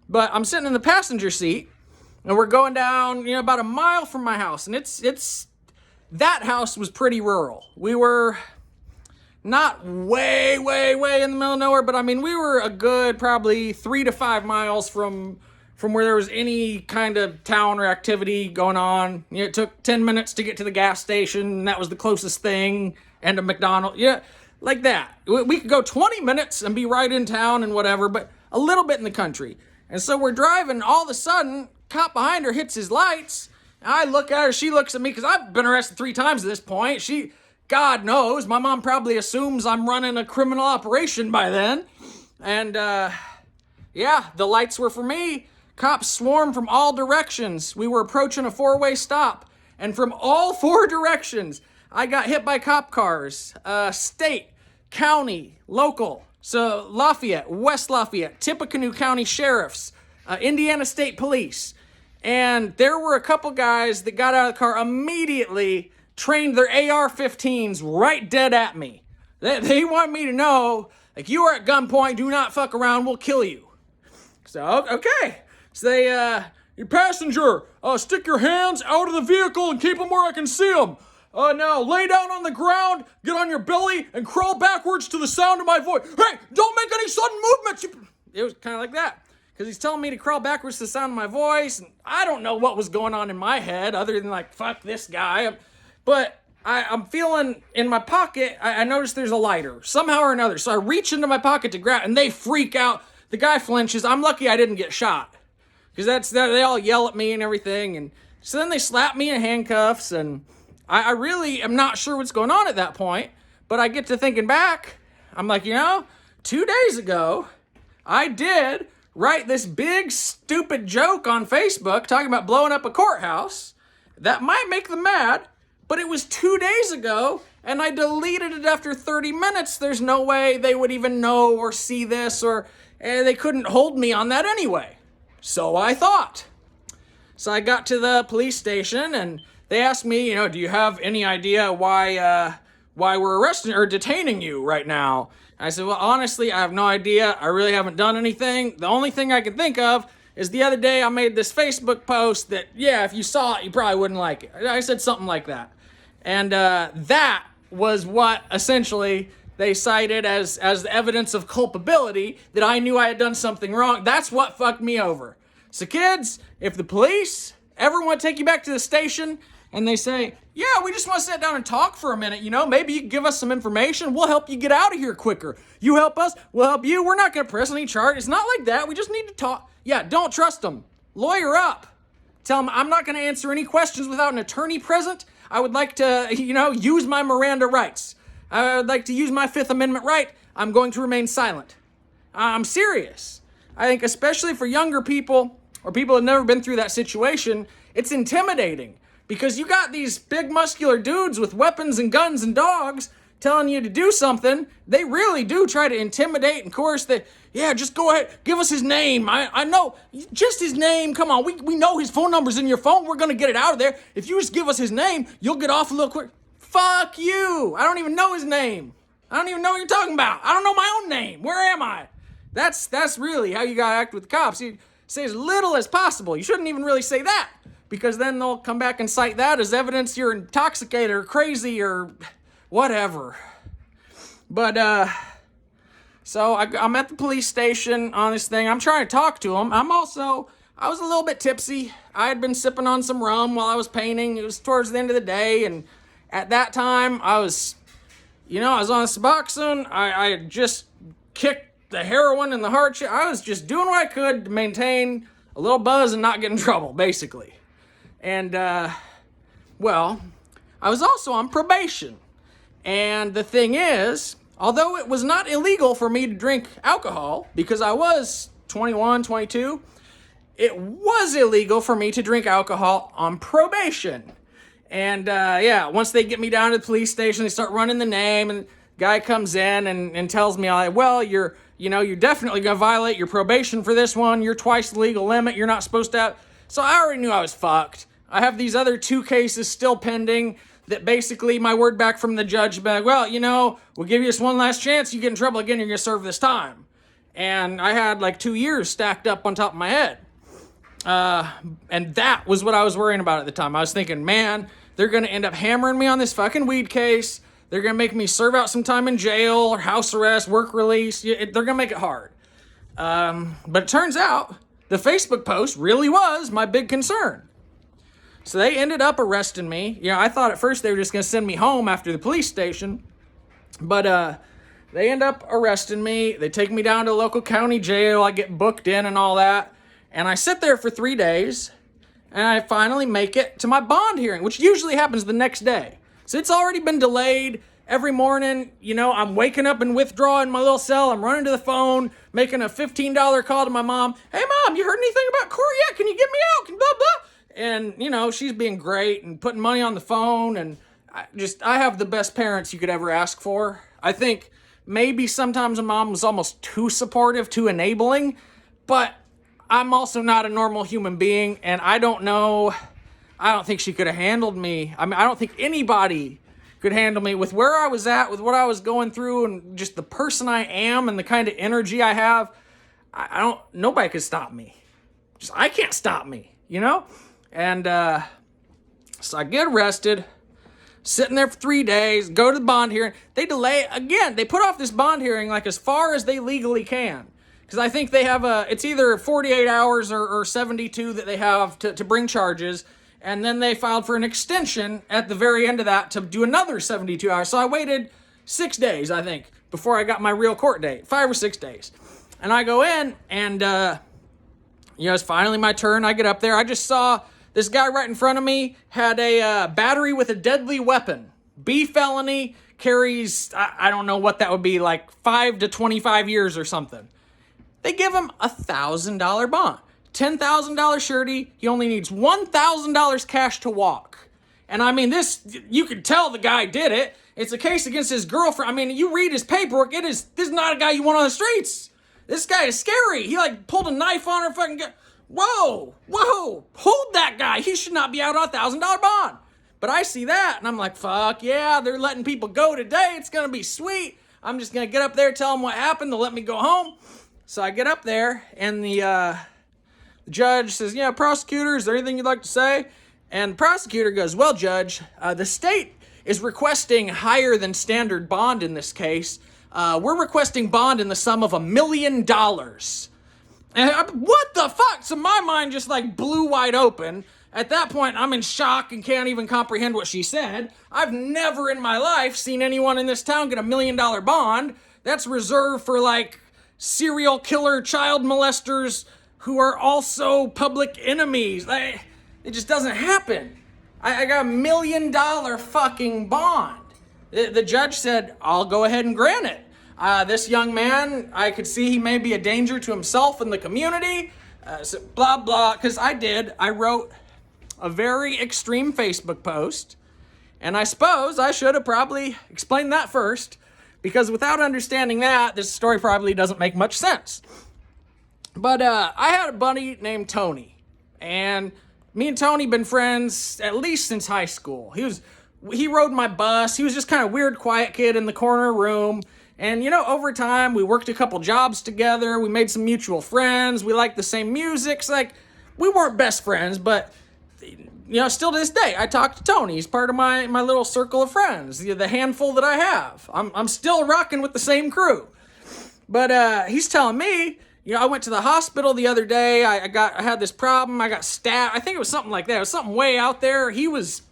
But I'm sitting in the passenger seat, and we're going down, about a mile from my house. And that house was pretty rural. We were not way, way, way in the middle of nowhere, but we were a good probably 3 to 5 miles from where there was any kind of town or activity going on. It took 10 minutes to get to the gas station, and that was the closest thing, and a McDonald's. Like that. We could go 20 minutes and be right in town and whatever, but a little bit in the country. And so we're driving, all of a sudden, cop behind her hits his lights. I look at her, she looks at me, because I've been arrested 3 times at this point. God knows, my mom probably assumes I'm running a criminal operation by then. And, the lights were for me. Cops swarmed from all directions. We were approaching a 4-way stop. And from all 4 directions, I got hit by cop cars, state, county, local. So Lafayette, West Lafayette, Tippecanoe County Sheriffs, Indiana State Police. And there were a couple guys that got out of the car immediately, trained their AR-15s right dead at me. They want me to know, like, you are at gunpoint, do not fuck around, we'll kill you. So, okay. So your passenger, stick your hands out of the vehicle and keep them where I can see them. Now lay down on the ground, get on your belly, and crawl backwards to the sound of my voice. Hey, don't make any sudden movements. It was kind of like that. Because he's telling me to crawl backwards to the sound of my voice, and I don't know what was going on in my head other than like, fuck this guy. But I'm feeling in my pocket, I noticed there's a lighter, somehow or another. So I reach into my pocket to grab, and they freak out. The guy flinches. I'm lucky I didn't get shot. Because they all yell at me and everything. And so then they slap me in handcuffs, and I really am not sure what's going on at that point. But I get to thinking back. I'm like, 2 days ago, I did write this big stupid joke on Facebook talking about blowing up a courthouse. That might make them mad, but it was 2 days ago, and I deleted it after 30 minutes. There's no way they would even know or see this, or they couldn't hold me on that anyway. So I thought. So I got to the police station, and they asked me, do you have any idea why we're arresting or detaining you right now? I said, well, honestly, I have no idea. I really haven't done anything. The only thing I can think of is the other day I made this Facebook post that, if you saw it, you probably wouldn't like it. I said something like that. And that was what essentially they cited as the evidence of culpability, that I knew I had done something wrong. That's what fucked me over. So kids, if the police ever want to take you back to the station and they say, we just want to sit down and talk for a minute, maybe you can give us some information, we'll help you get out of here quicker. You help us, we'll help you. We're not going to press any charge. It's not like that. We just need to talk. Don't trust them. Lawyer up. Tell them I'm not going to answer any questions without an attorney present. I would like to, use my Miranda rights. I would like to use my Fifth Amendment right. I'm going to remain silent. I'm serious. I think especially for younger people or people who have never been through that situation, it's intimidating. Because you got these big muscular dudes with weapons and guns and dogs telling you to do something. They really do try to intimidate and coerce. Just go ahead, give us his name. I know, just his name. Come on, we know his phone number's in your phone. We're going to get it out of there. If you just give us his name, you'll get off a little quick. Fuck you. I don't even know his name. I don't even know what you're talking about. I don't know my own name. Where am I? That's really how you got to act with the cops. You say as little as possible. You shouldn't even really say that, because then they'll come back and cite that as evidence you're intoxicated or crazy or whatever. But, so I'm at the police station on this thing. I'm trying to talk to him. I was a little bit tipsy. I had been sipping on some rum while I was painting. It was towards the end of the day, and at that time, I was on Suboxone. I had just kicked the heroin and the hard shit. I was just doing what I could to maintain a little buzz and not get in trouble, basically. And, I was also on probation. And the thing is, although it was not illegal for me to drink alcohol, because I was 21, 22, it was illegal for me to drink alcohol on probation. And, once they get me down to the police station, they start running the name, and the guy comes in and tells me, you're definitely going to violate your probation for this one. You're twice the legal limit. You're not supposed to have... So I already knew I was fucked. I have these other 2 cases still pending that basically my word back from the judge, we'll give you this one last chance. You get in trouble again, you're going to serve this time. And I had like 2 years stacked up on top of my head. And that was what I was worrying about at the time. I was thinking, man, they're going to end up hammering me on this fucking weed case. They're going to make me serve out some time in jail or house arrest, work release. They're going to make it hard. But it turns out the Facebook post really was my big concern. So they ended up arresting me. I thought at first they were just going to send me home after the police station. But they end up arresting me. They take me down to the local county jail. I get booked in and all that. And I sit there for 3 days. And I finally make it to my bond hearing, which usually happens the next day. So it's already been delayed. Every morning, I'm waking up and withdrawing my little cell. I'm running to the phone, making a $15 call to my mom. Hey, Mom, you heard anything about Corey yet? Can you get me out? Blah, blah. And, she's being great and putting money on the phone. And I have the best parents you could ever ask for. I think maybe sometimes a mom was almost too supportive, too enabling. But I'm also not a normal human being. And I don't think she could have handled me. I don't think anybody could handle me. With where I was at, with what I was going through, and just the person I am and the kind of energy I have, nobody could stop me. Just, I can't stop me, you know? And so I get arrested, sitting there for 3 days, go to the bond hearing. They delay, again, they put off this bond hearing like as far as they legally can. Because I think they have it's either 48 hours or 72 that they have to bring charges. And then they filed for an extension at the very end of that to do another 72 hours. So I waited 6 days, I think, before I got my real court date. 5 or 6 days. And I go in, and, it's finally my turn. I get up there. I just saw this guy right in front of me had a battery with a deadly weapon. B felony, carries, I don't know what that would be, like 5 to 25 years or something. They give him $1,000 bond. $10,000 surety, he only needs $1,000 cash to walk. And I mean, you could tell the guy did it. It's a case against his girlfriend. I mean, you read his paperwork, this is not a guy you want on the streets. This guy is scary. He pulled a knife on her fucking guy. Whoa, hold that guy. He should not be out on $1,000 bond. But I see that, and I'm like, fuck yeah, they're letting people go today. It's gonna be sweet. I'm just gonna get up there, tell them what happened, they'll let me go home. So I get up there, and the judge says, yeah, prosecutor, is there anything you'd like to say? And the prosecutor goes, well, Judge, the state is requesting higher than standard bond in this case. We're requesting bond in the sum of $1 million. And what the fuck? So my mind just blew wide open. At that point, I'm in shock and can't even comprehend what she said. I've never in my life seen anyone in this town get $1 million bond. That's reserved for serial killer child molesters who are also public enemies. It just doesn't happen. I got $1 million fucking bond. The judge said, I'll go ahead and grant it. This young man, I could see he may be a danger to himself and the community. So blah, blah. Because I wrote a very extreme Facebook post. And I suppose I should have probably explained that first. Because without understanding that, this story probably doesn't make much sense. But I had a buddy named Tony. And me and Tony been friends at least since high school. He rode my bus. He was just kind of weird, quiet kid in the corner room. And, over time, we worked a couple jobs together. We made some mutual friends. We liked the same music. It's we weren't best friends, but, still to this day, I talk to Tony. He's part of my little circle of friends, the handful that I have. I'm still rocking with the same crew. But he's telling me, I went to the hospital the other day. I had this problem. I got stabbed. I think it was something like that. It was something way out there. He was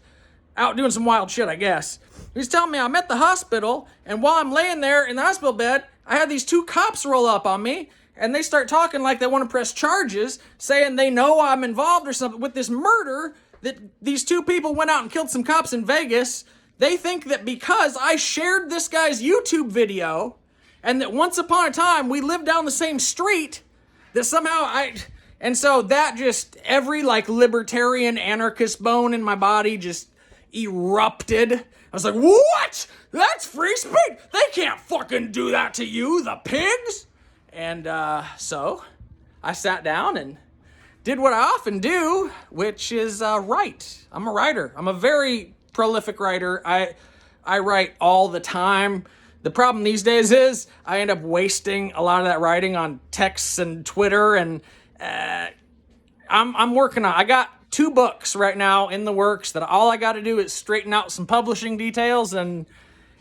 out doing some wild shit, I guess. He's telling me I'm at the hospital, and while I'm laying there in the hospital bed, I had these 2 cops roll up on me, and they start talking like they want to press charges, saying they know I'm involved or something with this murder, that these 2 people went out and killed some cops in Vegas. They think that because I shared this guy's YouTube video, and that once upon a time we lived down the same street, that somehow and so that just, every libertarian anarchist bone in my body just erupted. I was like, what? That's free speech. They can't fucking do that to you, the pigs. And so I sat down and did what I often do, which is write. I'm a writer. I'm a very prolific writer. I write all the time. The problem these days is I end up wasting a lot of that writing on texts and Twitter, and I'm working on. I got 2 books right now in the works that all I got to do is straighten out some publishing details, and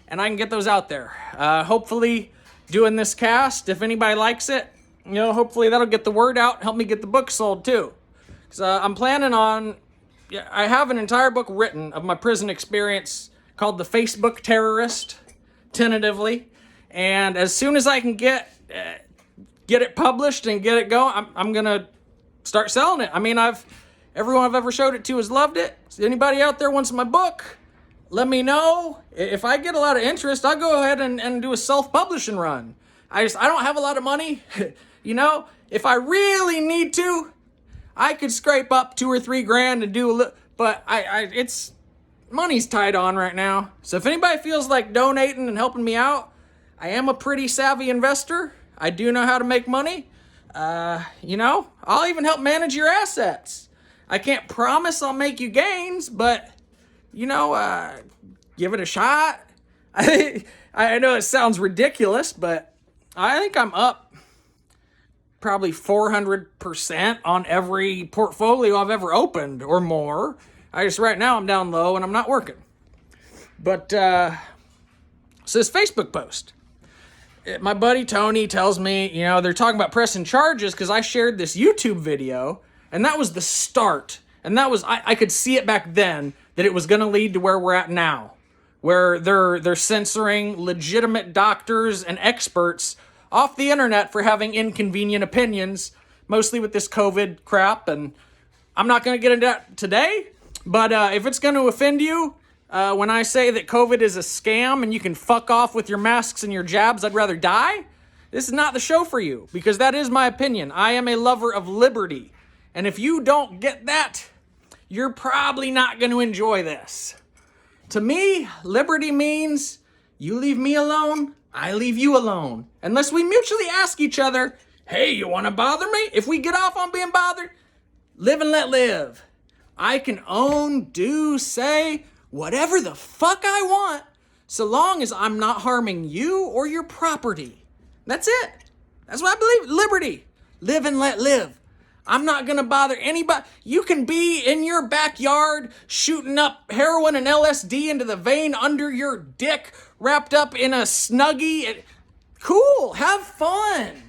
I can get those out there. Hopefully, doing this cast, if anybody likes it, hopefully that'll get the word out, help me get the book sold too. Because I'm planning on. I have an entire book written of my prison experience called The Facebook Terrorist, tentatively, and as soon as I can get it published and get it going, I'm gonna start selling it. I mean, everyone I've ever showed it to has loved it. So anybody out there wants my book, let me know. If I get a lot of interest, I'll go ahead and do a self-publishing run. I don't have a lot of money. If I really need to, I could scrape up $2 or $3 grand and do a little, but it's money's tied on right now. So if anybody feels like donating and helping me out, I am a pretty savvy investor. I do know how to make money. I'll even help manage your assets. I can't promise I'll make you gains, but, give it a shot. I know it sounds ridiculous, but I think I'm up probably 400% on every portfolio I've ever opened or more. Right now I'm down low and I'm not working. But, so this Facebook post, my buddy Tony tells me, they're talking about pressing charges because I shared this YouTube video, and that was the start. And that was, I could see it back then that it was going to lead to where we're at now, where they're censoring legitimate doctors and experts off the internet for having inconvenient opinions, mostly with this COVID crap. And I'm not going to get into that today, but if it's going to offend you, when I say that COVID is a scam and you can fuck off with your masks and your jabs, I'd rather die, this is not the show for you, because that is my opinion. I am a lover of liberty. And if you don't get that, you're probably not going to enjoy this. To me, liberty means you leave me alone, I leave you alone. Unless we mutually ask each other, hey, you want to bother me? If we get off on being bothered, live and let live. I can own, do, say whatever the fuck I want, so long as I'm not harming you or your property. That's it. That's what I believe. Liberty. Live and let live. I'm not going to bother anybody. You can be in your backyard shooting up heroin and LSD into the vein under your dick, wrapped up in a Snuggie. Cool. Have fun.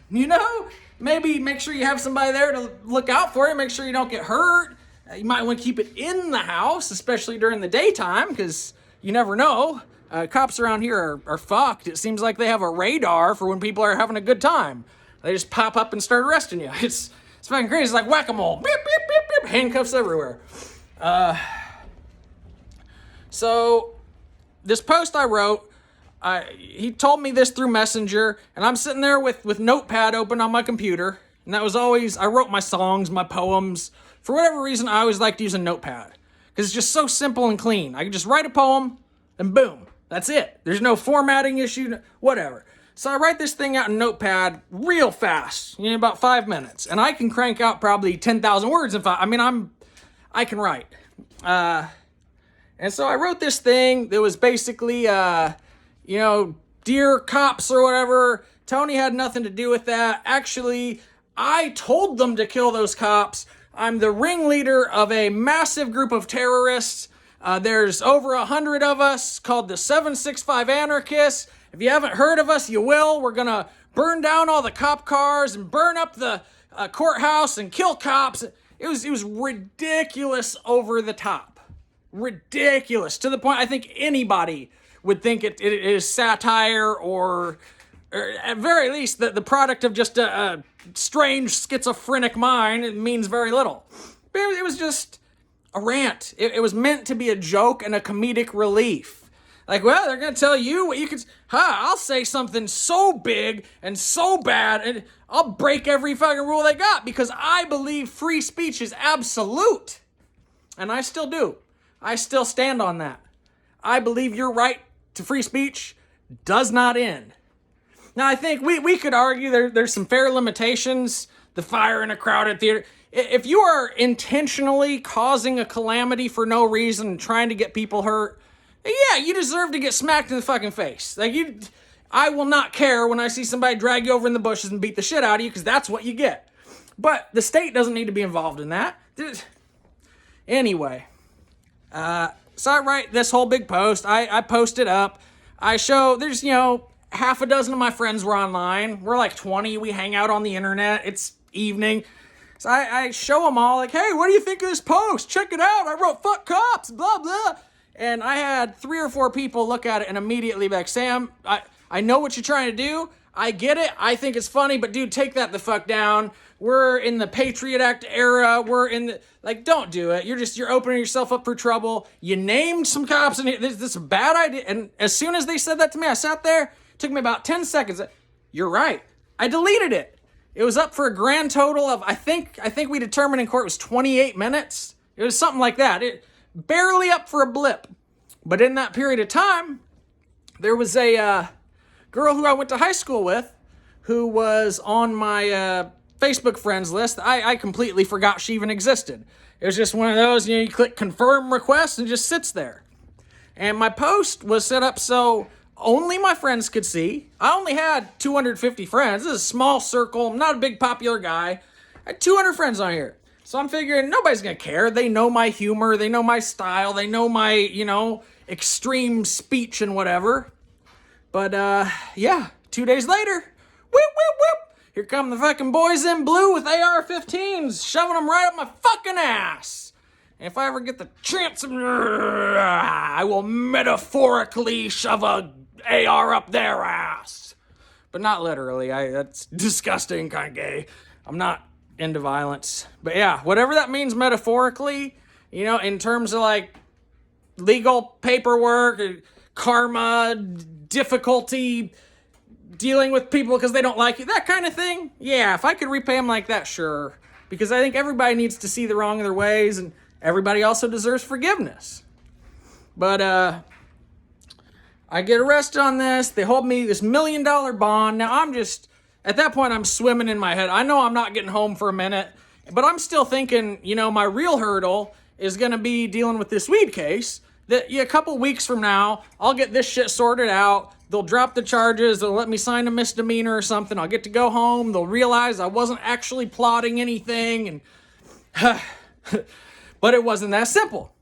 Maybe make sure you have somebody there to look out for you. Make sure you don't get hurt. You might want to keep it in the house, especially during the daytime, because you never know. Cops around here are fucked. It seems like they have a radar for when people are having a good time. They just pop up and start arresting you. It's fucking crazy. It's like whack-a-mole. Beep, beep, beep, beep. Handcuffs everywhere. So this post I wrote, he told me this through Messenger, and I'm sitting there with Notepad open on my computer, and that was always, I wrote my songs, my poems. For whatever reason, I always liked using Notepad, because it's just so simple and clean. I can just write a poem, and boom, that's it. There's no formatting issue, whatever. So I write this thing out in Notepad real fast, about 5 minutes, and I can crank out probably 10,000 words if I can write. And so I wrote this thing that was basically, dear cops or whatever. Tony had nothing to do with that. Actually, I told them to kill those cops. I'm the ringleader of a massive group of terrorists. There's over 100 of us called the 765 Anarchists. If you haven't heard of us, you will. We're going to burn down all the cop cars and burn up the courthouse and kill cops. It was ridiculous, over the top. Ridiculous. To the point I think anybody would think it is satire or at very least the product of just a strange schizophrenic mind. It means very little. But it was just a rant. It was meant to be a joke and a comedic relief. Like, well, they're going to tell you what you can... I'll say something so big and so bad, and I'll break every fucking rule they got, because I believe free speech is absolute. And I still do. I still stand on that. I believe your right to free speech does not end. Now, I think we could argue there's some fair limitations. The fire in a crowded theater. If you are intentionally causing a calamity for no reason and trying to get people hurt... Yeah, you deserve to get smacked in the fucking face. I will not care when I see somebody drag you over in the bushes and beat the shit out of you, because that's what you get. But the state doesn't need to be involved in that. Anyway, so I write this whole big post. I post it up. I show, there's, half a dozen of my friends were online. We're like 20. We hang out on the internet. It's evening. So I show them all, like, hey, what do you think of this post? Check it out. I wrote, fuck cops, blah, blah. And I had 3 or 4 people look at it and immediately be like, Sam, I know what you're trying to do. I get it. I think it's funny, but dude, take that the fuck down. We're in the Patriot Act era. We're in the, don't do it. You're opening yourself up for trouble. You named some cops and this is a bad idea. And as soon as they said that to me, I sat there. It took me about 10 seconds. You're right. I deleted it. It was up for a grand total of, I think we determined in court it was 28 minutes. It was something like that. Barely up for a blip. But in that period of time, there was a girl who I went to high school with who was on my Facebook friends list. I completely forgot she even existed. It was just one of those, you click confirm request and it just sits there. And my post was set up so only my friends could see. I only had 250 friends. This is a small circle. I'm not a big popular guy. I had 200 friends on here. So I'm figuring nobody's going to care. They know my humor. They know my style. They know my, extreme speech and whatever. But, yeah, 2 days later, whoop, whoop, whoop. Here come the fucking boys in blue with AR-15s, shoving them right up my fucking ass. And if I ever get the chance, I will metaphorically shove a AR up their ass. But not literally. That's disgusting, kind of gay. I'm not into violence. But yeah, whatever that means metaphorically, in terms of like legal paperwork, karma, difficulty, dealing with people because they don't like you, that kind of thing. Yeah, if I could repay them like that, sure. Because I think everybody needs to see the wrong of their ways, and everybody also deserves forgiveness. But I get arrested on this. They hold me this $1 million bond. Now I'm just, at that point, I'm swimming in my head. I know I'm not getting home for a minute, but I'm still thinking, my real hurdle is going to be dealing with this weed case. That a couple weeks from now, I'll get this shit sorted out. They'll drop the charges. They'll let me sign a misdemeanor or something. I'll get to go home. They'll realize I wasn't actually plotting anything. And but it wasn't that simple.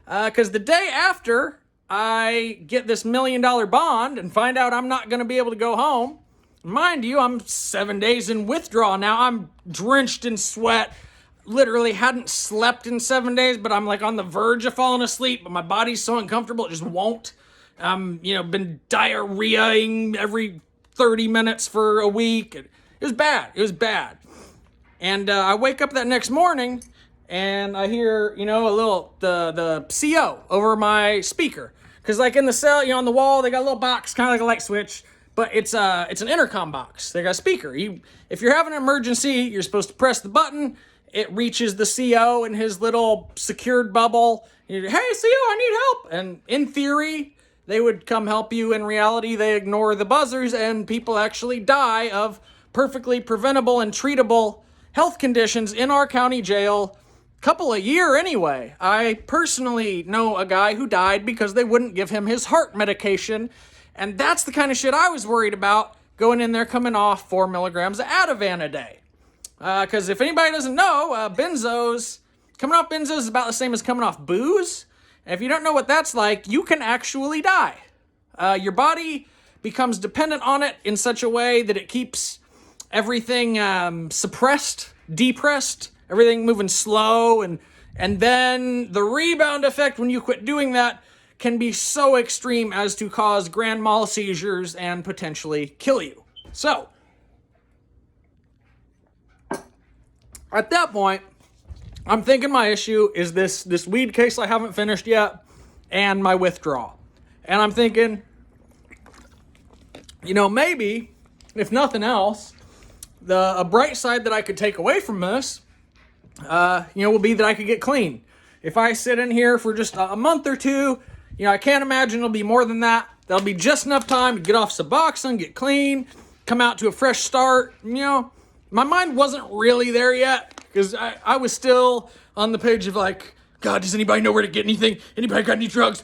Because the day after I get this $1 million bond and find out I'm not going to be able to go home, mind you, I'm 7 days in withdrawal now. I'm drenched in sweat. Literally hadn't slept in 7 days, but I'm like on the verge of falling asleep, but my body's so uncomfortable, it just won't. Been diarrheaing every 30 minutes for a week. It was bad. And I wake up that next morning and I hear, a little, the CO over my speaker. Cause like in the cell, on the wall, they got a little box, kind of like a light switch, but it's an intercom box. They got a speaker. If you're having an emergency, you're supposed to press the button. It reaches the CO in his little secured bubble. Hey, CO, I need help. And in theory, they would come help you. In reality, they ignore the buzzers and people actually die of perfectly preventable and treatable health conditions in our county jail. Couple a year anyway. I personally know a guy who died because they wouldn't give him his heart medication. And that's the kind of shit I was worried about going in there coming off 4 milligrams of Ativan a day. Because if anybody doesn't know, coming off benzos is about the same as coming off booze. And if you don't know what that's like, you can actually die. Your body becomes dependent on it in such a way that it keeps everything suppressed, depressed, everything moving slow. And then the rebound effect when you quit doing that can be so extreme as to cause grand mal seizures and potentially kill you. So, at that point, I'm thinking my issue is this weed case I haven't finished yet and my withdrawal. And I'm thinking, maybe, if nothing else, a bright side that I could take away from this, will be that I could get clean. If I sit in here for just a month or two, I can't imagine it'll be more than that. That'll be just enough time to get off Suboxone, get clean, come out to a fresh start, My mind wasn't really there yet because I was still on the page of like, God, does anybody know where to get anything? Anybody got any drugs?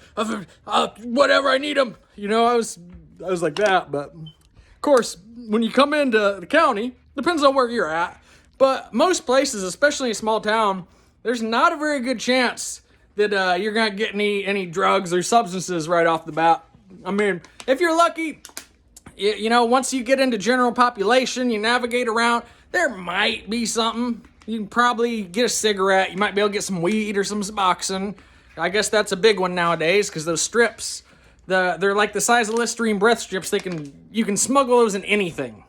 Whatever, I need them. I was like that. But of course, when you come into the county, depends on where you're at. But most places, especially a small town, there's not a very good chance that you're going to get any drugs or substances right off the bat. I mean, if you're lucky, once you get into general population, you navigate around, there might be something. You can probably get a cigarette. You might be able to get some weed or some Suboxone. I guess that's a big one nowadays because those strips, they're like the size of Listerine breath strips. You can smuggle those in anything.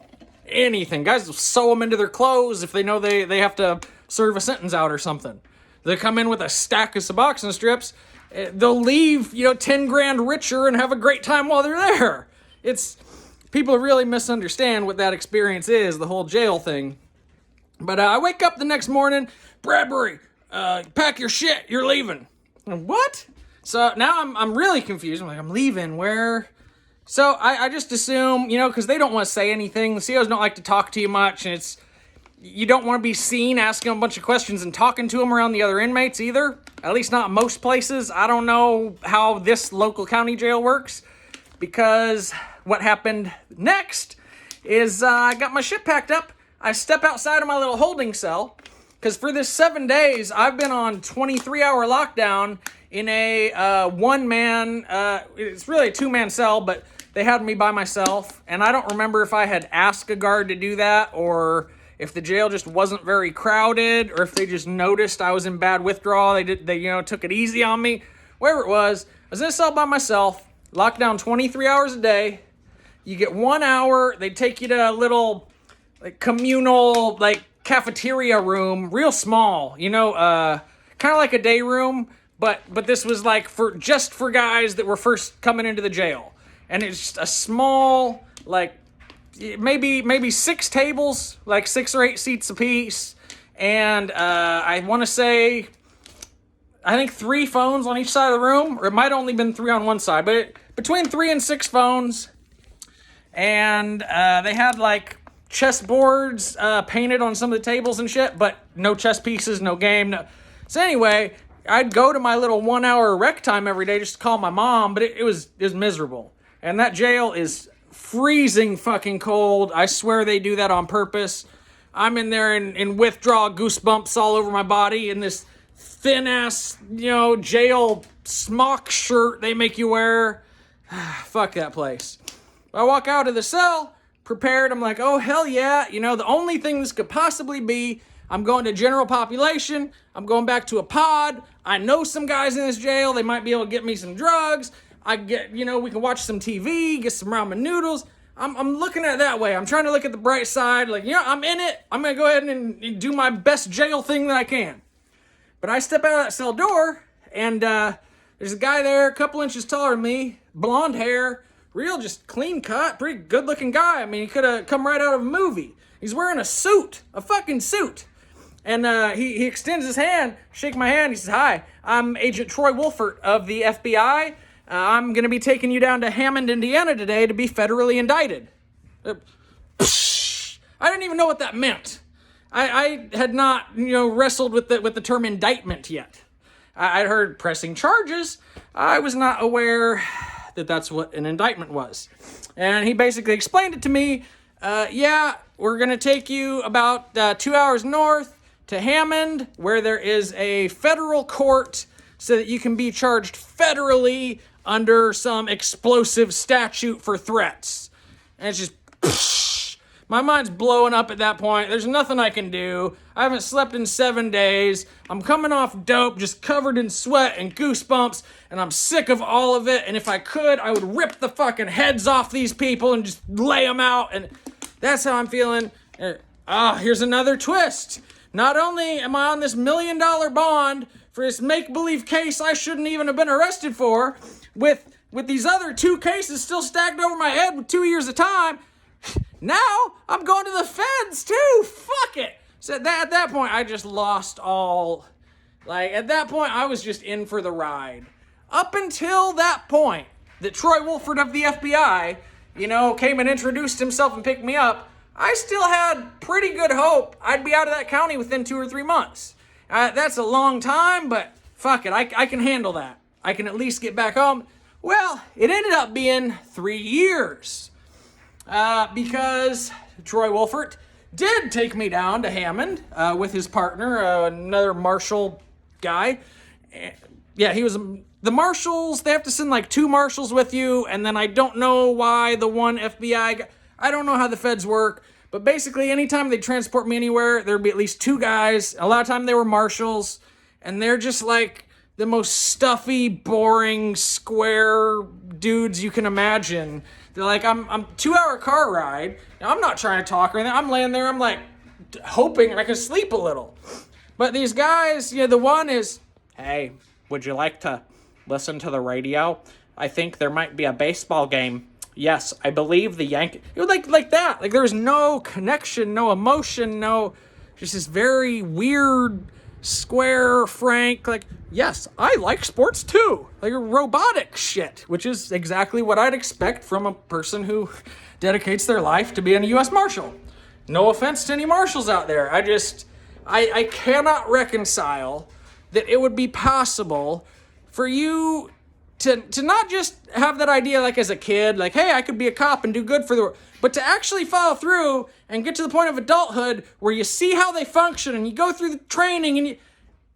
Anything. Guys will sew them into their clothes if they know they have to serve a sentence out or something. They come in with a stack of Suboxone strips. They'll leave, 10 grand richer and have a great time while they're there. People really misunderstand what that experience is, the whole jail thing. But I wake up the next morning, Bradbury, pack your shit, you're leaving. What? So now I'm really confused. I'm like, I'm leaving, where? So I just assume, because they don't want to say anything. The COs don't like to talk to you much, and you don't want to be seen asking them a bunch of questions and talking to them around the other inmates either. At least not most places. I don't know how this local county jail works, because what happened next is I got my shit packed up. I step outside of my little holding cell, because for this 7 days, I've been on 23-hour lockdown in a one-man, it's really a two-man cell, but they had me by myself, and I don't remember if I had asked a guard to do that, or if the jail just wasn't very crowded, or if they just noticed I was in bad withdrawal. They took it easy on me. Whatever it was, I was in a cell by myself, locked down 23 hours a day. You get 1 hour, they take you to a little communal cafeteria room, real small, kind of like a day room, but this was for guys that were first coming into the jail. And it's just a small, maybe 6 tables, 6 or 8 seats apiece. And I want to say, I think 3 phones on each side of the room, or it might only been 3 on one side, but between 3 and 6 phones. And they had chessboards painted on some of the tables and shit, but no chess pieces, no game. No. So anyway, I'd go to my little 1 hour rec time every day just to call my mom, but it was miserable. And that jail is freezing fucking cold. I swear they do that on purpose. I'm in there in withdrawal, goosebumps all over my body in this thin-ass, jail smock shirt they make you wear. Fuck that place. I walk out of the cell, prepared. I'm like, oh, hell yeah. The only thing this could possibly be, I'm going to general population. I'm going back to a pod. I know some guys in this jail. They might be able to get me some drugs. We can watch some TV, get some ramen noodles. I'm looking at it that way. I'm trying to look at the bright side. I'm in it. I'm going to go ahead and do my best jail thing that I can. But I step out of that cell door, and there's a guy there, a couple inches taller than me, blonde hair, real just clean cut, pretty good looking guy. I mean, he could have come right out of a movie. He's wearing a suit, a fucking suit. And he extends his hand, shake my hand. He says, "Hi, I'm Agent Troy Wolfert of the FBI. I'm going to be taking you down to Hammond, Indiana today to be federally indicted." I didn't even know what that meant. I had not, wrestled with the term indictment yet. I'd heard pressing charges. I was not aware that that's what an indictment was. And he basically explained it to me. We're going to take you about 2 hours north to Hammond, where there is a federal court so that you can be charged federally under some explosive statute for threats. And it's just, my mind's blowing up at that point. There's nothing I can do. I haven't slept in 7 days. I'm coming off dope, just covered in sweat and goosebumps, and I'm sick of all of it. And if I could, I would rip the fucking heads off these people and just lay them out. And that's how I'm feeling. Here's another twist. Not only am I on this $1 million bond for this make-believe case I shouldn't even have been arrested for, with these other 2 cases still stacked over my head with 2 years of time, now I'm going to the feds too. Fuck it. So at that point, I just lost all. At that point, I was just in for the ride. Up until that point, that Troy Wolfert of the FBI, came and introduced himself and picked me up, I still had pretty good hope I'd be out of that county within 2 or 3 months. That's a long time, but fuck it, I can handle that. I can at least get back home. Well, it ended up being 3 years. Because Troy Wolfert did take me down to Hammond with his partner, another marshal guy. Yeah, he was... The marshals, they have to send 2 marshals with you, and then I don't know why the one FBI guy... I don't know how the feds work, but basically anytime they transport me anywhere, there'd be at least 2 guys. A lot of time they were marshals, and they're just the most stuffy, boring, square dudes you can imagine. They're I'm 2-hour car ride. Now, I'm not trying to talk or anything. I'm laying there, I'm hoping I can sleep a little. But these guys, the one is, "Hey, would you like to listen to the radio? I think there might be a baseball game. Yes, I believe the Yankees..." It was like that. There was no connection, no emotion, just this very weird, square, frank, yes, I like sports too. Robotic shit, which is exactly what I'd expect from a person who dedicates their life to being a U.S. Marshal. No offense to any marshals out there. I cannot reconcile that it would be possible for you to not just have that idea like as a kid, like, hey, I could be a cop and do good for the world, but to actually follow through and get to the point of adulthood where you see how they function and you go through the training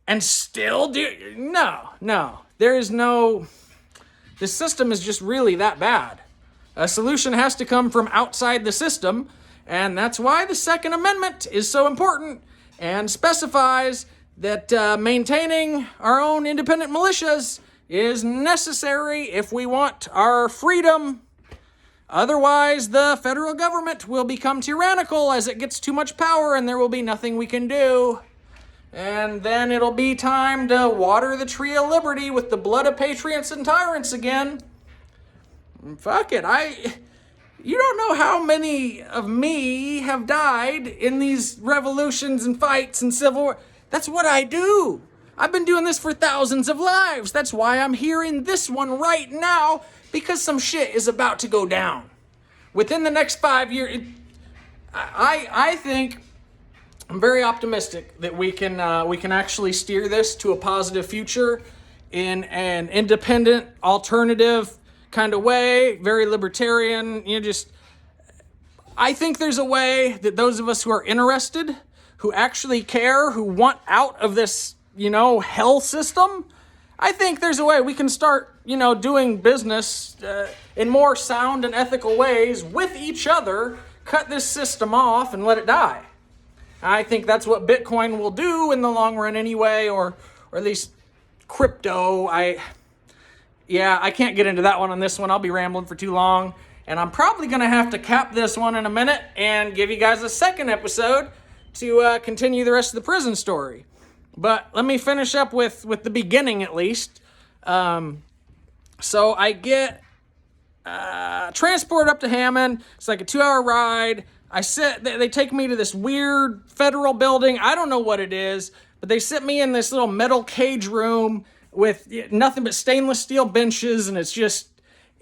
and still do. No. There is no. This system is just really that bad. A solution has to come from outside the system, and that's why the Second Amendment is so important and specifies that maintaining our own independent militias is necessary if we want our freedom. Otherwise, the federal government will become tyrannical as it gets too much power, and there will be nothing we can do. And then it'll be time to water the tree of liberty with the blood of patriots and tyrants again. Fuck it. You don't know how many of me have died in these revolutions and fights and civil war. That's what I do. I've been doing this for thousands of lives. That's why I'm here in this one right now, because some shit is about to go down. Within the next 5 years, I think I'm very optimistic that we can actually steer this to a positive future in an independent, alternative kind of way, very libertarian. I think there's a way that those of us who are interested, who actually care, who want out of this, hell system, I think there's a way we can start, doing business in more sound and ethical ways with each other, cut this system off and let it die. I think that's what Bitcoin will do in the long run anyway, or at least crypto. I can't get into that one on this one. I'll be rambling for too long. And I'm probably going to have to cap this one in a minute and give you guys a second episode to continue the rest of the prison story. But let me finish up with the beginning at least. So I get transported up to Hammond. It's like a 2-hour ride. They take me to this weird federal building. I don't know what it is, but they sit me in this little metal cage room with nothing but stainless steel benches, and it's just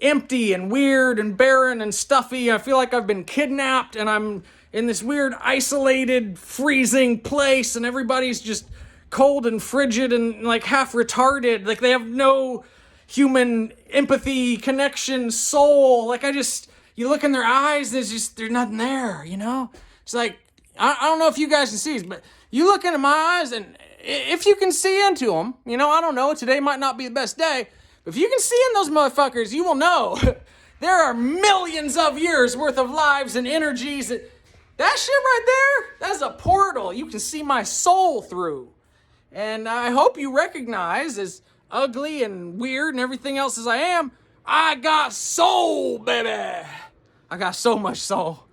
empty and weird and barren and stuffy. I feel like I've been kidnapped, and I'm in this weird, isolated, freezing place, and everybody's just cold and frigid and like half retarded. Like they have no human empathy, connection, soul. Like you look in their eyes, there's nothing there, It's like, I don't know if you guys can see this, but you look into my eyes, and if you can see into them, I don't know, today might not be the best day, but if you can see in those motherfuckers, you will know there are millions of years worth of lives and energies. That shit right there, that's a portal you can see my soul through. And I hope you recognize, as ugly and weird and everything else as I am, I got soul, baby. I got so much soul.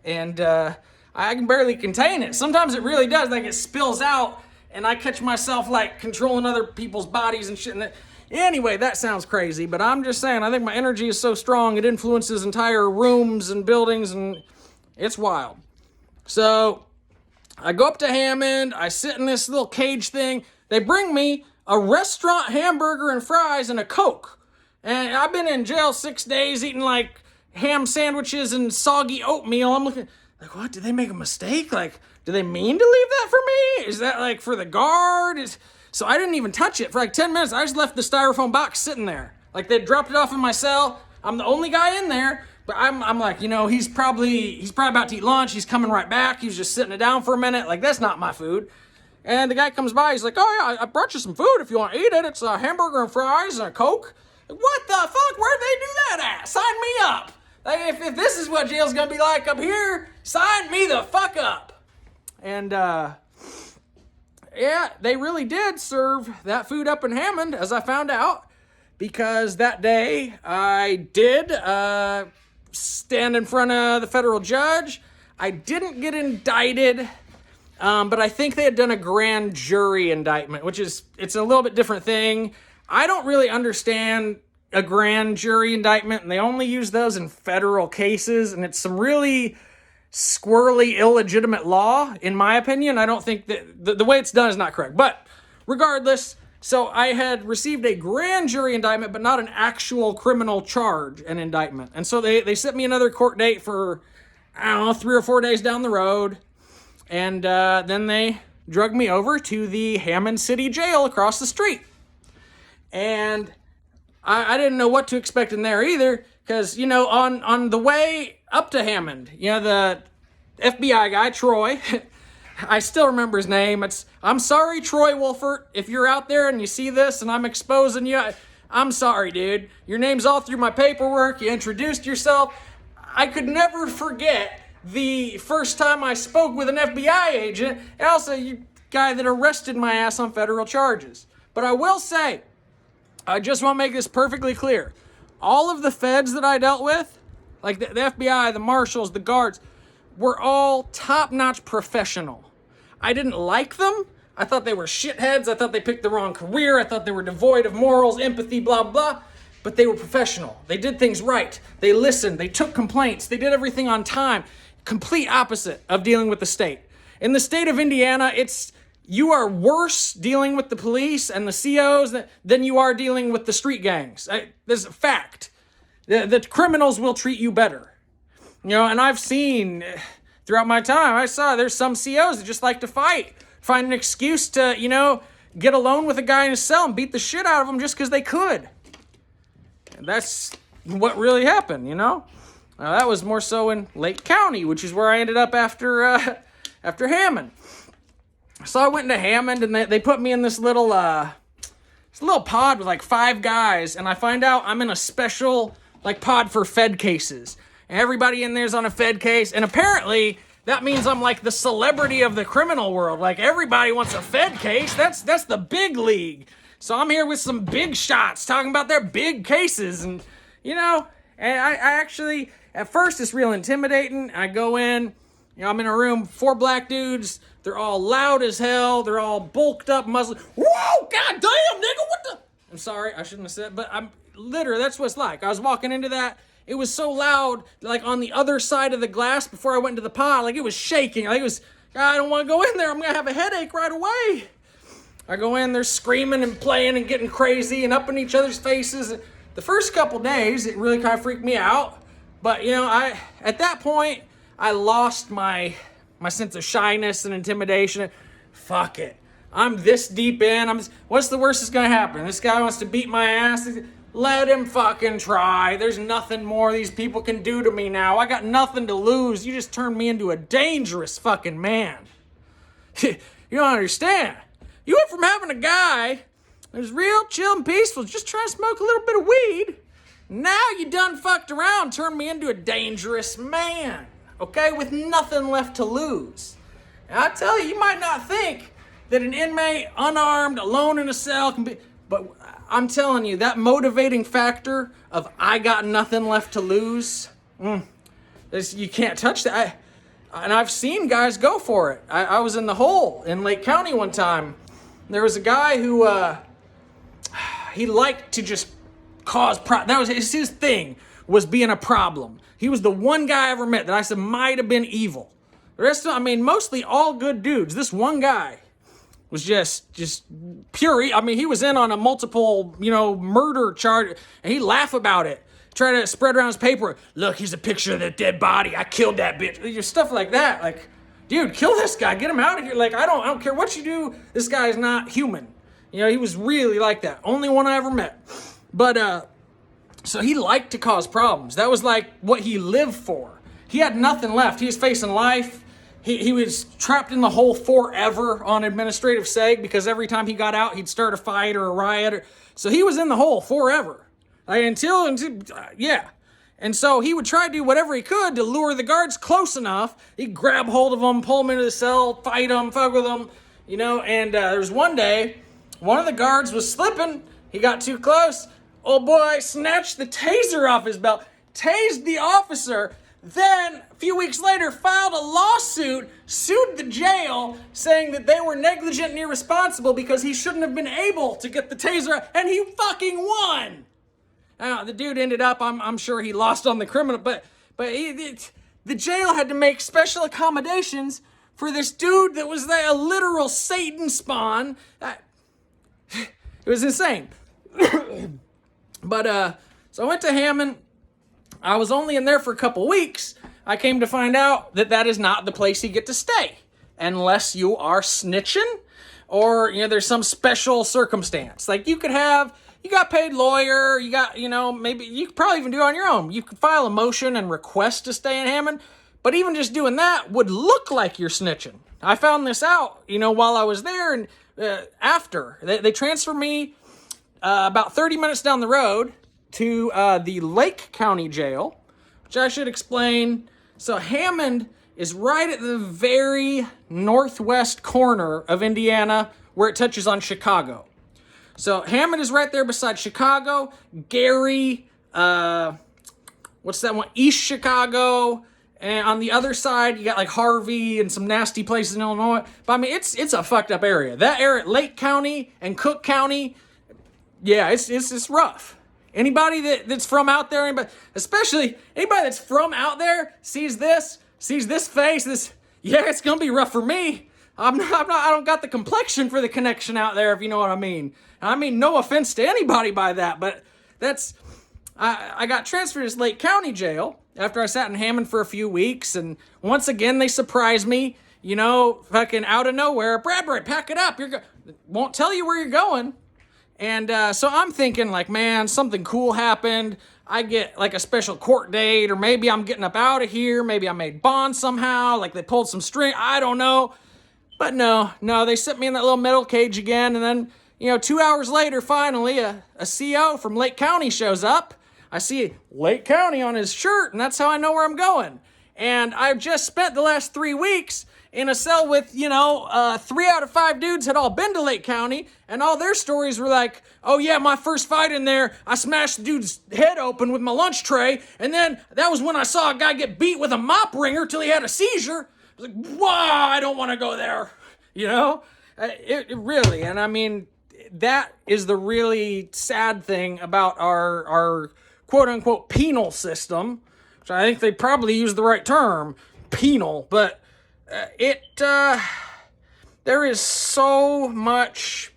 And I can barely contain it. Sometimes it really does. Like it spills out and I catch myself like controlling other people's bodies and shit. Anyway, that sounds crazy, but I'm just saying, I think my energy is so strong, it influences entire rooms and buildings, and it's wild. So I go up to Hammond. I sit in this little cage thing. They bring me a restaurant hamburger and fries and a Coke. And I've been in jail 6 days eating like ham sandwiches and soggy oatmeal. I'm looking like, what? Did they make a mistake? Like, do they mean to leave that for me? Is that like for the guard? So I didn't even touch it for like 10 minutes. I just left the styrofoam box sitting there. Like they dropped it off in my cell. I'm the only guy in there. But I'm like, he's probably about to eat lunch. He's coming right back. He was just sitting it down for a minute. Like, that's not my food. And the guy comes by. He's like, oh, yeah, I brought you some food if you want to eat it. It's a hamburger and fries and a Coke. Like, what the fuck? Where'd they do that at? Sign me up. Like, if this is what jail's going to be like up here, sign me the fuck up. And, yeah, they really did serve that food up in Hammond, as I found out. Because that day, I did stand in front of the federal judge. I didn't get indicted, but I think they had done a grand jury indictment, it's a little bit different thing. I don't really understand a grand jury indictment, and they only use those in federal cases, and it's some really squirrely, illegitimate law, in my opinion. I don't think that the way it's done is not correct. But regardless, so I had received a grand jury indictment, but not an actual criminal charge and indictment. And so they set me another court date for, I don't know, 3 or 4 days down the road. And then they drug me over to the Hammond City Jail across the street. And I didn't know what to expect in there either, because, you know, on the way up to Hammond, you know, the FBI guy, Troy, I still remember his name. I'm sorry, Troy Wolfert, if you're out there and you see this and I'm exposing you, I'm sorry, dude. Your name's all through my paperwork. You introduced yourself. I could never forget the first time I spoke with an FBI agent, and also you guy that arrested my ass on federal charges. But I will say, I just want to make this perfectly clear. All of the feds that I dealt with, like the FBI, the marshals, the guards, were all top-notch professional. I didn't like them. I thought they were shitheads. I thought they picked the wrong career. I thought they were devoid of morals, empathy, blah, blah. But they were professional. They did things right. They listened. They took complaints. They did everything on time. Complete opposite of dealing with the state. In the state of Indiana, you are worse dealing with the police and the COs than you are dealing with the street gangs. There's a fact. The criminals will treat you better. You know, and I've seen throughout my time, I saw there's some COs that just like to fight. Find an excuse to, you know, get alone with a guy in his cell and beat the shit out of him just because they could. And that's what really happened, you know? That was more so in Lake County, which is where I ended up after Hammond. So I went into Hammond, and they put me in this little pod with like 5 guys, and I find out I'm in a special like pod for Fed cases. And everybody in there's on a Fed case, and apparently that means I'm like the celebrity of the criminal world. Like everybody wants a Fed case. That's the big league. So I'm here with some big shots talking about their big cases, and you know, and I actually at first it's real intimidating. I go in, you know, I'm in a room, 4 black dudes. They're all loud as hell. They're all bulked up, muscled. Whoa, goddamn, nigga, what the? I'm sorry, I shouldn't have said, but I'm literally, that's what it's like. I was walking into that. It was so loud, like on the other side of the glass before I went into the pod, like it was shaking. Like it was, I don't want to go in there. I'm going to have a headache right away. I go in, they're screaming and playing and getting crazy and up in each other's faces. The first couple days, it really kind of freaked me out. But, you know, at that point, I lost my sense of shyness and intimidation. Fuck it. I'm this deep in. What's the worst that's going to happen? This guy wants to beat my ass. Let him fucking try. There's nothing more these people can do to me now. I got nothing to lose. You just turned me into a dangerous fucking man. You don't understand. You went from having a guy who's real chill and peaceful, just trying to smoke a little bit of weed. Now you done fucked around, turned me into a dangerous man. Okay, with nothing left to lose. And I tell you, you might not think that an inmate, unarmed, alone in a cell can be, but I'm telling you, that motivating factor of I got nothing left to lose, you can't touch that. And I've seen guys go for it. I was in the hole in Lake County one time. There was a guy who, he liked to just cause that was his thing, was being a problem. He was the one guy I ever met that I said might have been evil. The rest of them, I mean, mostly all good dudes. This one guy was just pure. I mean, he was in on a multiple, you know, murder charge, and he'd laugh about it. Try to spread around his paper. Look, here's a picture of the dead body. I killed that bitch. Stuff like that. Like, dude, kill this guy. Get him out of here. Like, I don't care what you do. This guy is not human. You know, he was really like that. Only one I ever met. But, so he liked to cause problems. That was like what he lived for. He had nothing left. He was facing life. He was trapped in the hole forever on administrative seg because every time he got out, he'd start a fight or a riot. So he was in the hole forever. Like until, yeah. And so he would try to do whatever he could to lure the guards close enough. He'd grab hold of them, pull them into the cell, fight them, fuck with them, you know. And there was one day, one of the guards was slipping. He got too close. Oh boy, snatched the taser off his belt, tased the officer, then a few weeks later filed a lawsuit, sued the jail, saying that they were negligent and irresponsible because he shouldn't have been able to get the taser, and he fucking won. The dude ended up, I'm sure he lost on the criminal, but the jail had to make special accommodations for this dude that was a literal Satan spawn. It was insane. But, so I went to Hammond. I was only in there for a couple weeks. I came to find out that that is not the place you get to stay unless you are snitching or, there's some special circumstance. Like you got paid lawyer, you got, maybe you could probably even do it on your own. You could file a motion and request to stay in Hammond, but even just doing that would look like you're snitching. I found this out, while I was there, and after. They transferred me about 30 minutes down the road to the Lake County Jail, which I should explain. So Hammond is right at the very northwest corner of Indiana where it touches on Chicago. So Hammond is right there beside Chicago. Gary, what's that one? East Chicago. And on the other side, you got like Harvey and some nasty places in Illinois. But I mean, it's a fucked up area. That area, Lake County and Cook County, yeah, it's rough. Anybody that's from out there, especially anybody that's from out there, sees this face, it's gonna be rough for me. I don't got the complexion for the connection out there, if you know what I mean. I mean, no offense to anybody by that, but I got transferred to this Lake County Jail after I sat in Hammond for a few weeks, and once again, they surprised me, fucking out of nowhere. Bradbury, pack it up. Won't tell you where you're going. And so I'm thinking, like, man, something cool happened. I get, like, a special court date, or maybe I'm getting up out of here. Maybe I made bond somehow. Like, they pulled some string. I don't know. But no, they set me in that little metal cage again, and then, 2 hours later, finally, a CO from Lake County shows up. I see Lake County on his shirt, and that's how I know where I'm going. And I've just spent the last 3 weeks in a cell with, 3 out of 5 dudes had all been to Lake County, and all their stories were like, oh yeah, my first fight in there, I smashed the dude's head open with my lunch tray, and then that was when I saw a guy get beat with a mop wringer till he had a seizure. I was like, wow, I don't want to go there, It really, and I mean, that is the really sad thing about our quote-unquote penal system, which I think they probably use the right term, penal, but there is so much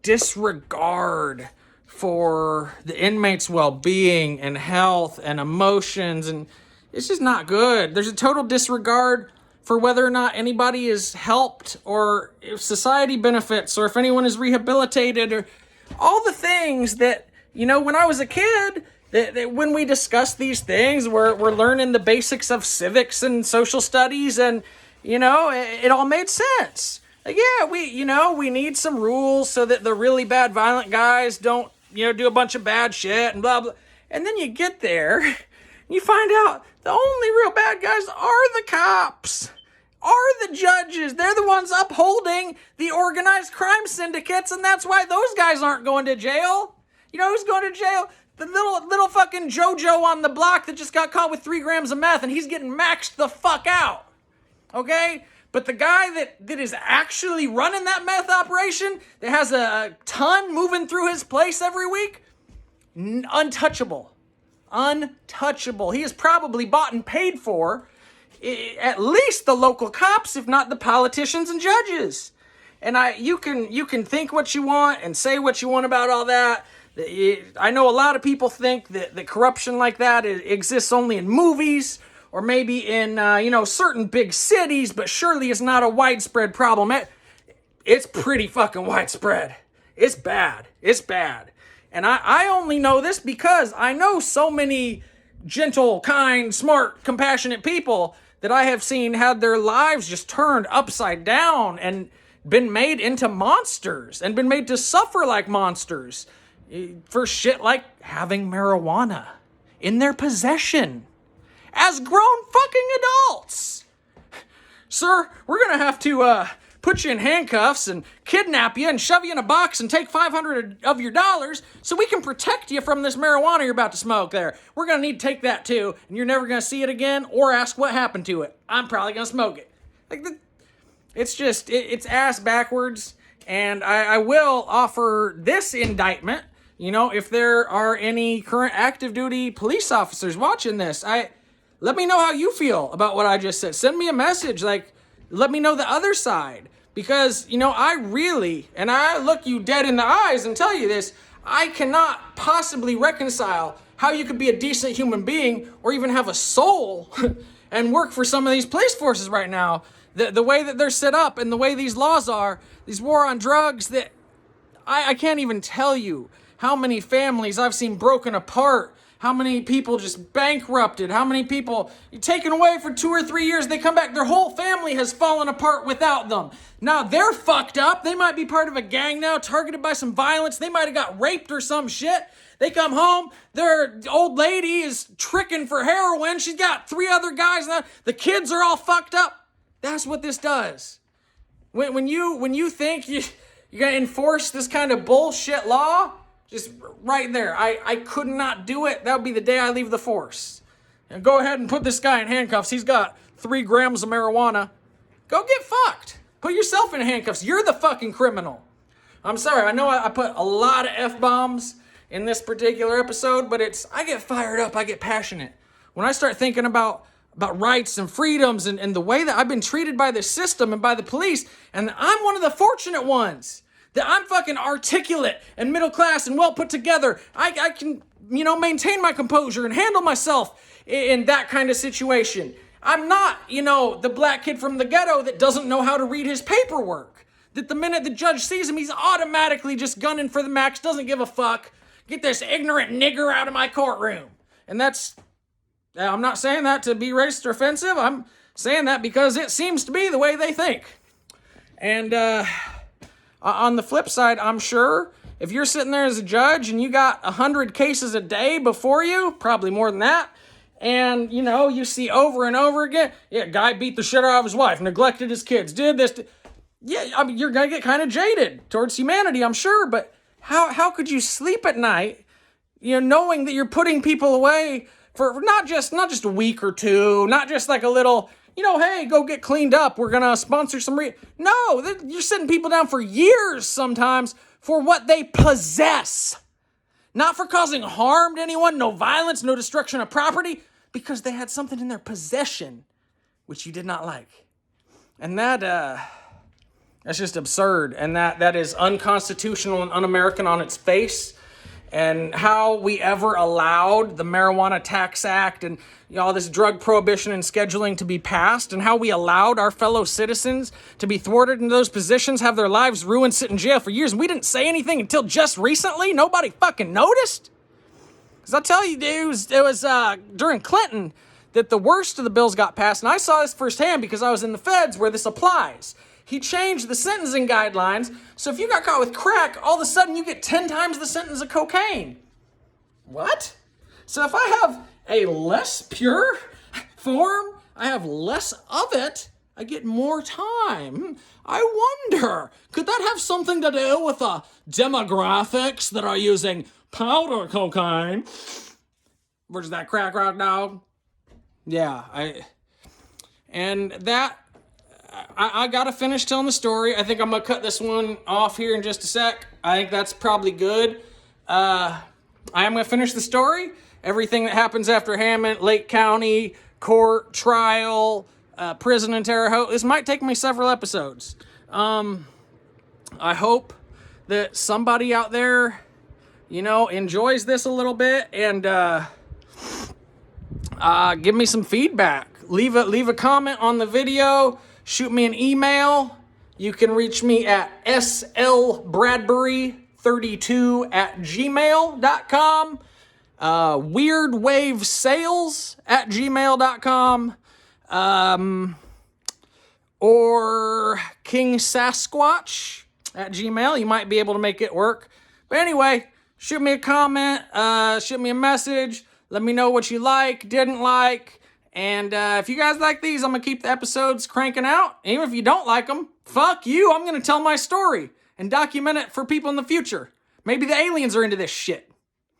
disregard for the inmates' well-being and health and emotions, and it's just not good. There's a total disregard for whether or not anybody is helped, or if society benefits, or if anyone is rehabilitated, or all the things that, when I was a kid, that when we discuss these things, we're learning the basics of civics and social studies, and, it all made sense. Like, yeah, we need some rules so that the really bad violent guys don't, do a bunch of bad shit and blah, blah. And then you get there, and you find out the only real bad guys are the cops. Are the judges. They're the ones upholding the organized crime syndicates, and that's why those guys aren't going to jail. You know who's going to jail? The little fucking JoJo on the block that just got caught with 3 grams of meth, and he's getting maxed the fuck out. Okay? But the guy that is actually running that meth operation, that has a ton moving through his place every week, untouchable. Untouchable. He is probably bought and paid for at least the local cops, if not the politicians and judges. And you can think what you want and say what you want about all that. I know a lot of people think that corruption like that exists only in movies, or maybe in certain big cities, but surely it's not a widespread problem. It's pretty fucking widespread. It's bad. It's bad. And I only know this because I know so many gentle, kind, smart, compassionate people that I have seen had their lives just turned upside down and been made into monsters and been made to suffer like monsters for shit like having marijuana in their possession as grown fucking adults. Sir, we're gonna have to put you in handcuffs and kidnap you and shove you in a box and take $500 of your dollars so we can protect you from this marijuana you're about to smoke there. We're going to need to take that too, and you're never going to see it again or ask what happened to it. I'm probably going to smoke it. It's ass backwards, and I will offer this indictment. If there are any current active duty police officers watching this, let me know how you feel about what I just said. Send me a message, let me know the other side. Because, I really, and I look you dead in the eyes and tell you this, I cannot possibly reconcile how you could be a decent human being or even have a soul and work for some of these police forces right now. The way that they're set up and the way these laws are, these war on drugs, that I can't even tell you how many families I've seen broken apart, how many people just bankrupted, how many people taken away for 2 or 3 years, they come back, their whole family has fallen apart without them. Now they're fucked up. They might be part of a gang now, targeted by some violence. They might have got raped or some shit. They come home, their old lady is tricking for heroin. She's got 3 other guys now. The kids are all fucked up. That's what this does. When you think you're going to enforce this kind of bullshit law, just right there. I could not do it. That would be the day I leave the force. And go ahead and put this guy in handcuffs. He's got 3 grams of marijuana. Go get fucked. Put yourself in handcuffs. You're the fucking criminal. I'm sorry. I know I put a lot of F-bombs in this particular episode, but I get fired up. I get passionate. When I start thinking about rights and freedoms and the way that I've been treated by the system and by the police, and I'm one of the fortunate ones, that I'm fucking articulate and middle class and well put together. I can, maintain my composure and handle myself in that kind of situation. I'm not, the black kid from the ghetto that doesn't know how to read his paperwork. That the minute the judge sees him, he's automatically just gunning for the max, doesn't give a fuck. Get this ignorant nigger out of my courtroom. And I'm not saying that to be racist or offensive. I'm saying that because it seems to be the way they think. And on the flip side, I'm sure if you're sitting there as a judge and you got 100 cases a day before you, probably more than that, and, you see over and over again, guy beat the shit out of his wife, neglected his kids, did this. You're going to get kind of jaded towards humanity, I'm sure, but how could you sleep at night, knowing that you're putting people away for not just a week or two, not just like a little, hey, go get cleaned up. We're going to sponsor some. No, you're sitting people down for years sometimes for what they possess. Not for causing harm to anyone, no violence, no destruction of property, because they had something in their possession which you did not like. And that's just absurd. And that is unconstitutional and un-American on its face. And how we ever allowed the Marijuana Tax Act and all this drug prohibition and scheduling to be passed, and how we allowed our fellow citizens to be thwarted in those positions, have their lives ruined, sit in jail for years, and we didn't say anything until just recently? Nobody fucking noticed? Because I'll tell you, dude, it was during Clinton that the worst of the bills got passed, and I saw this firsthand because I was in the feds where this applies. He changed the sentencing guidelines, so if you got caught with crack, all of a sudden you get 10 times the sentence of cocaine. What? So if I have a less pure form, I have less of it, I get more time. I wonder, could that have something to do with the demographics that are using powder cocaine versus that crack rock dog? Yeah, I gotta finish telling the story. I think I'm gonna cut this one off here in just a sec. I think that's probably good. I am gonna finish the story. Everything that happens after Hammond, Lake County, court, trial, prison in Terre Haute. This might take me several episodes. I hope that somebody out there, enjoys this a little bit and give me some feedback. Leave a comment on the video. Shoot me an email. You can reach me at slbradbury32@gmail.com. weirdwavesales@gmail.com. Or King Sasquatch@gmail. You might be able to make it work. But anyway, shoot me a comment. Shoot me a message. Let me know what you like, didn't like. And if you guys like these, I'm going to keep the episodes cranking out. Even if you don't like them, fuck you. I'm going to tell my story and document it for people in the future. Maybe the aliens are into this shit.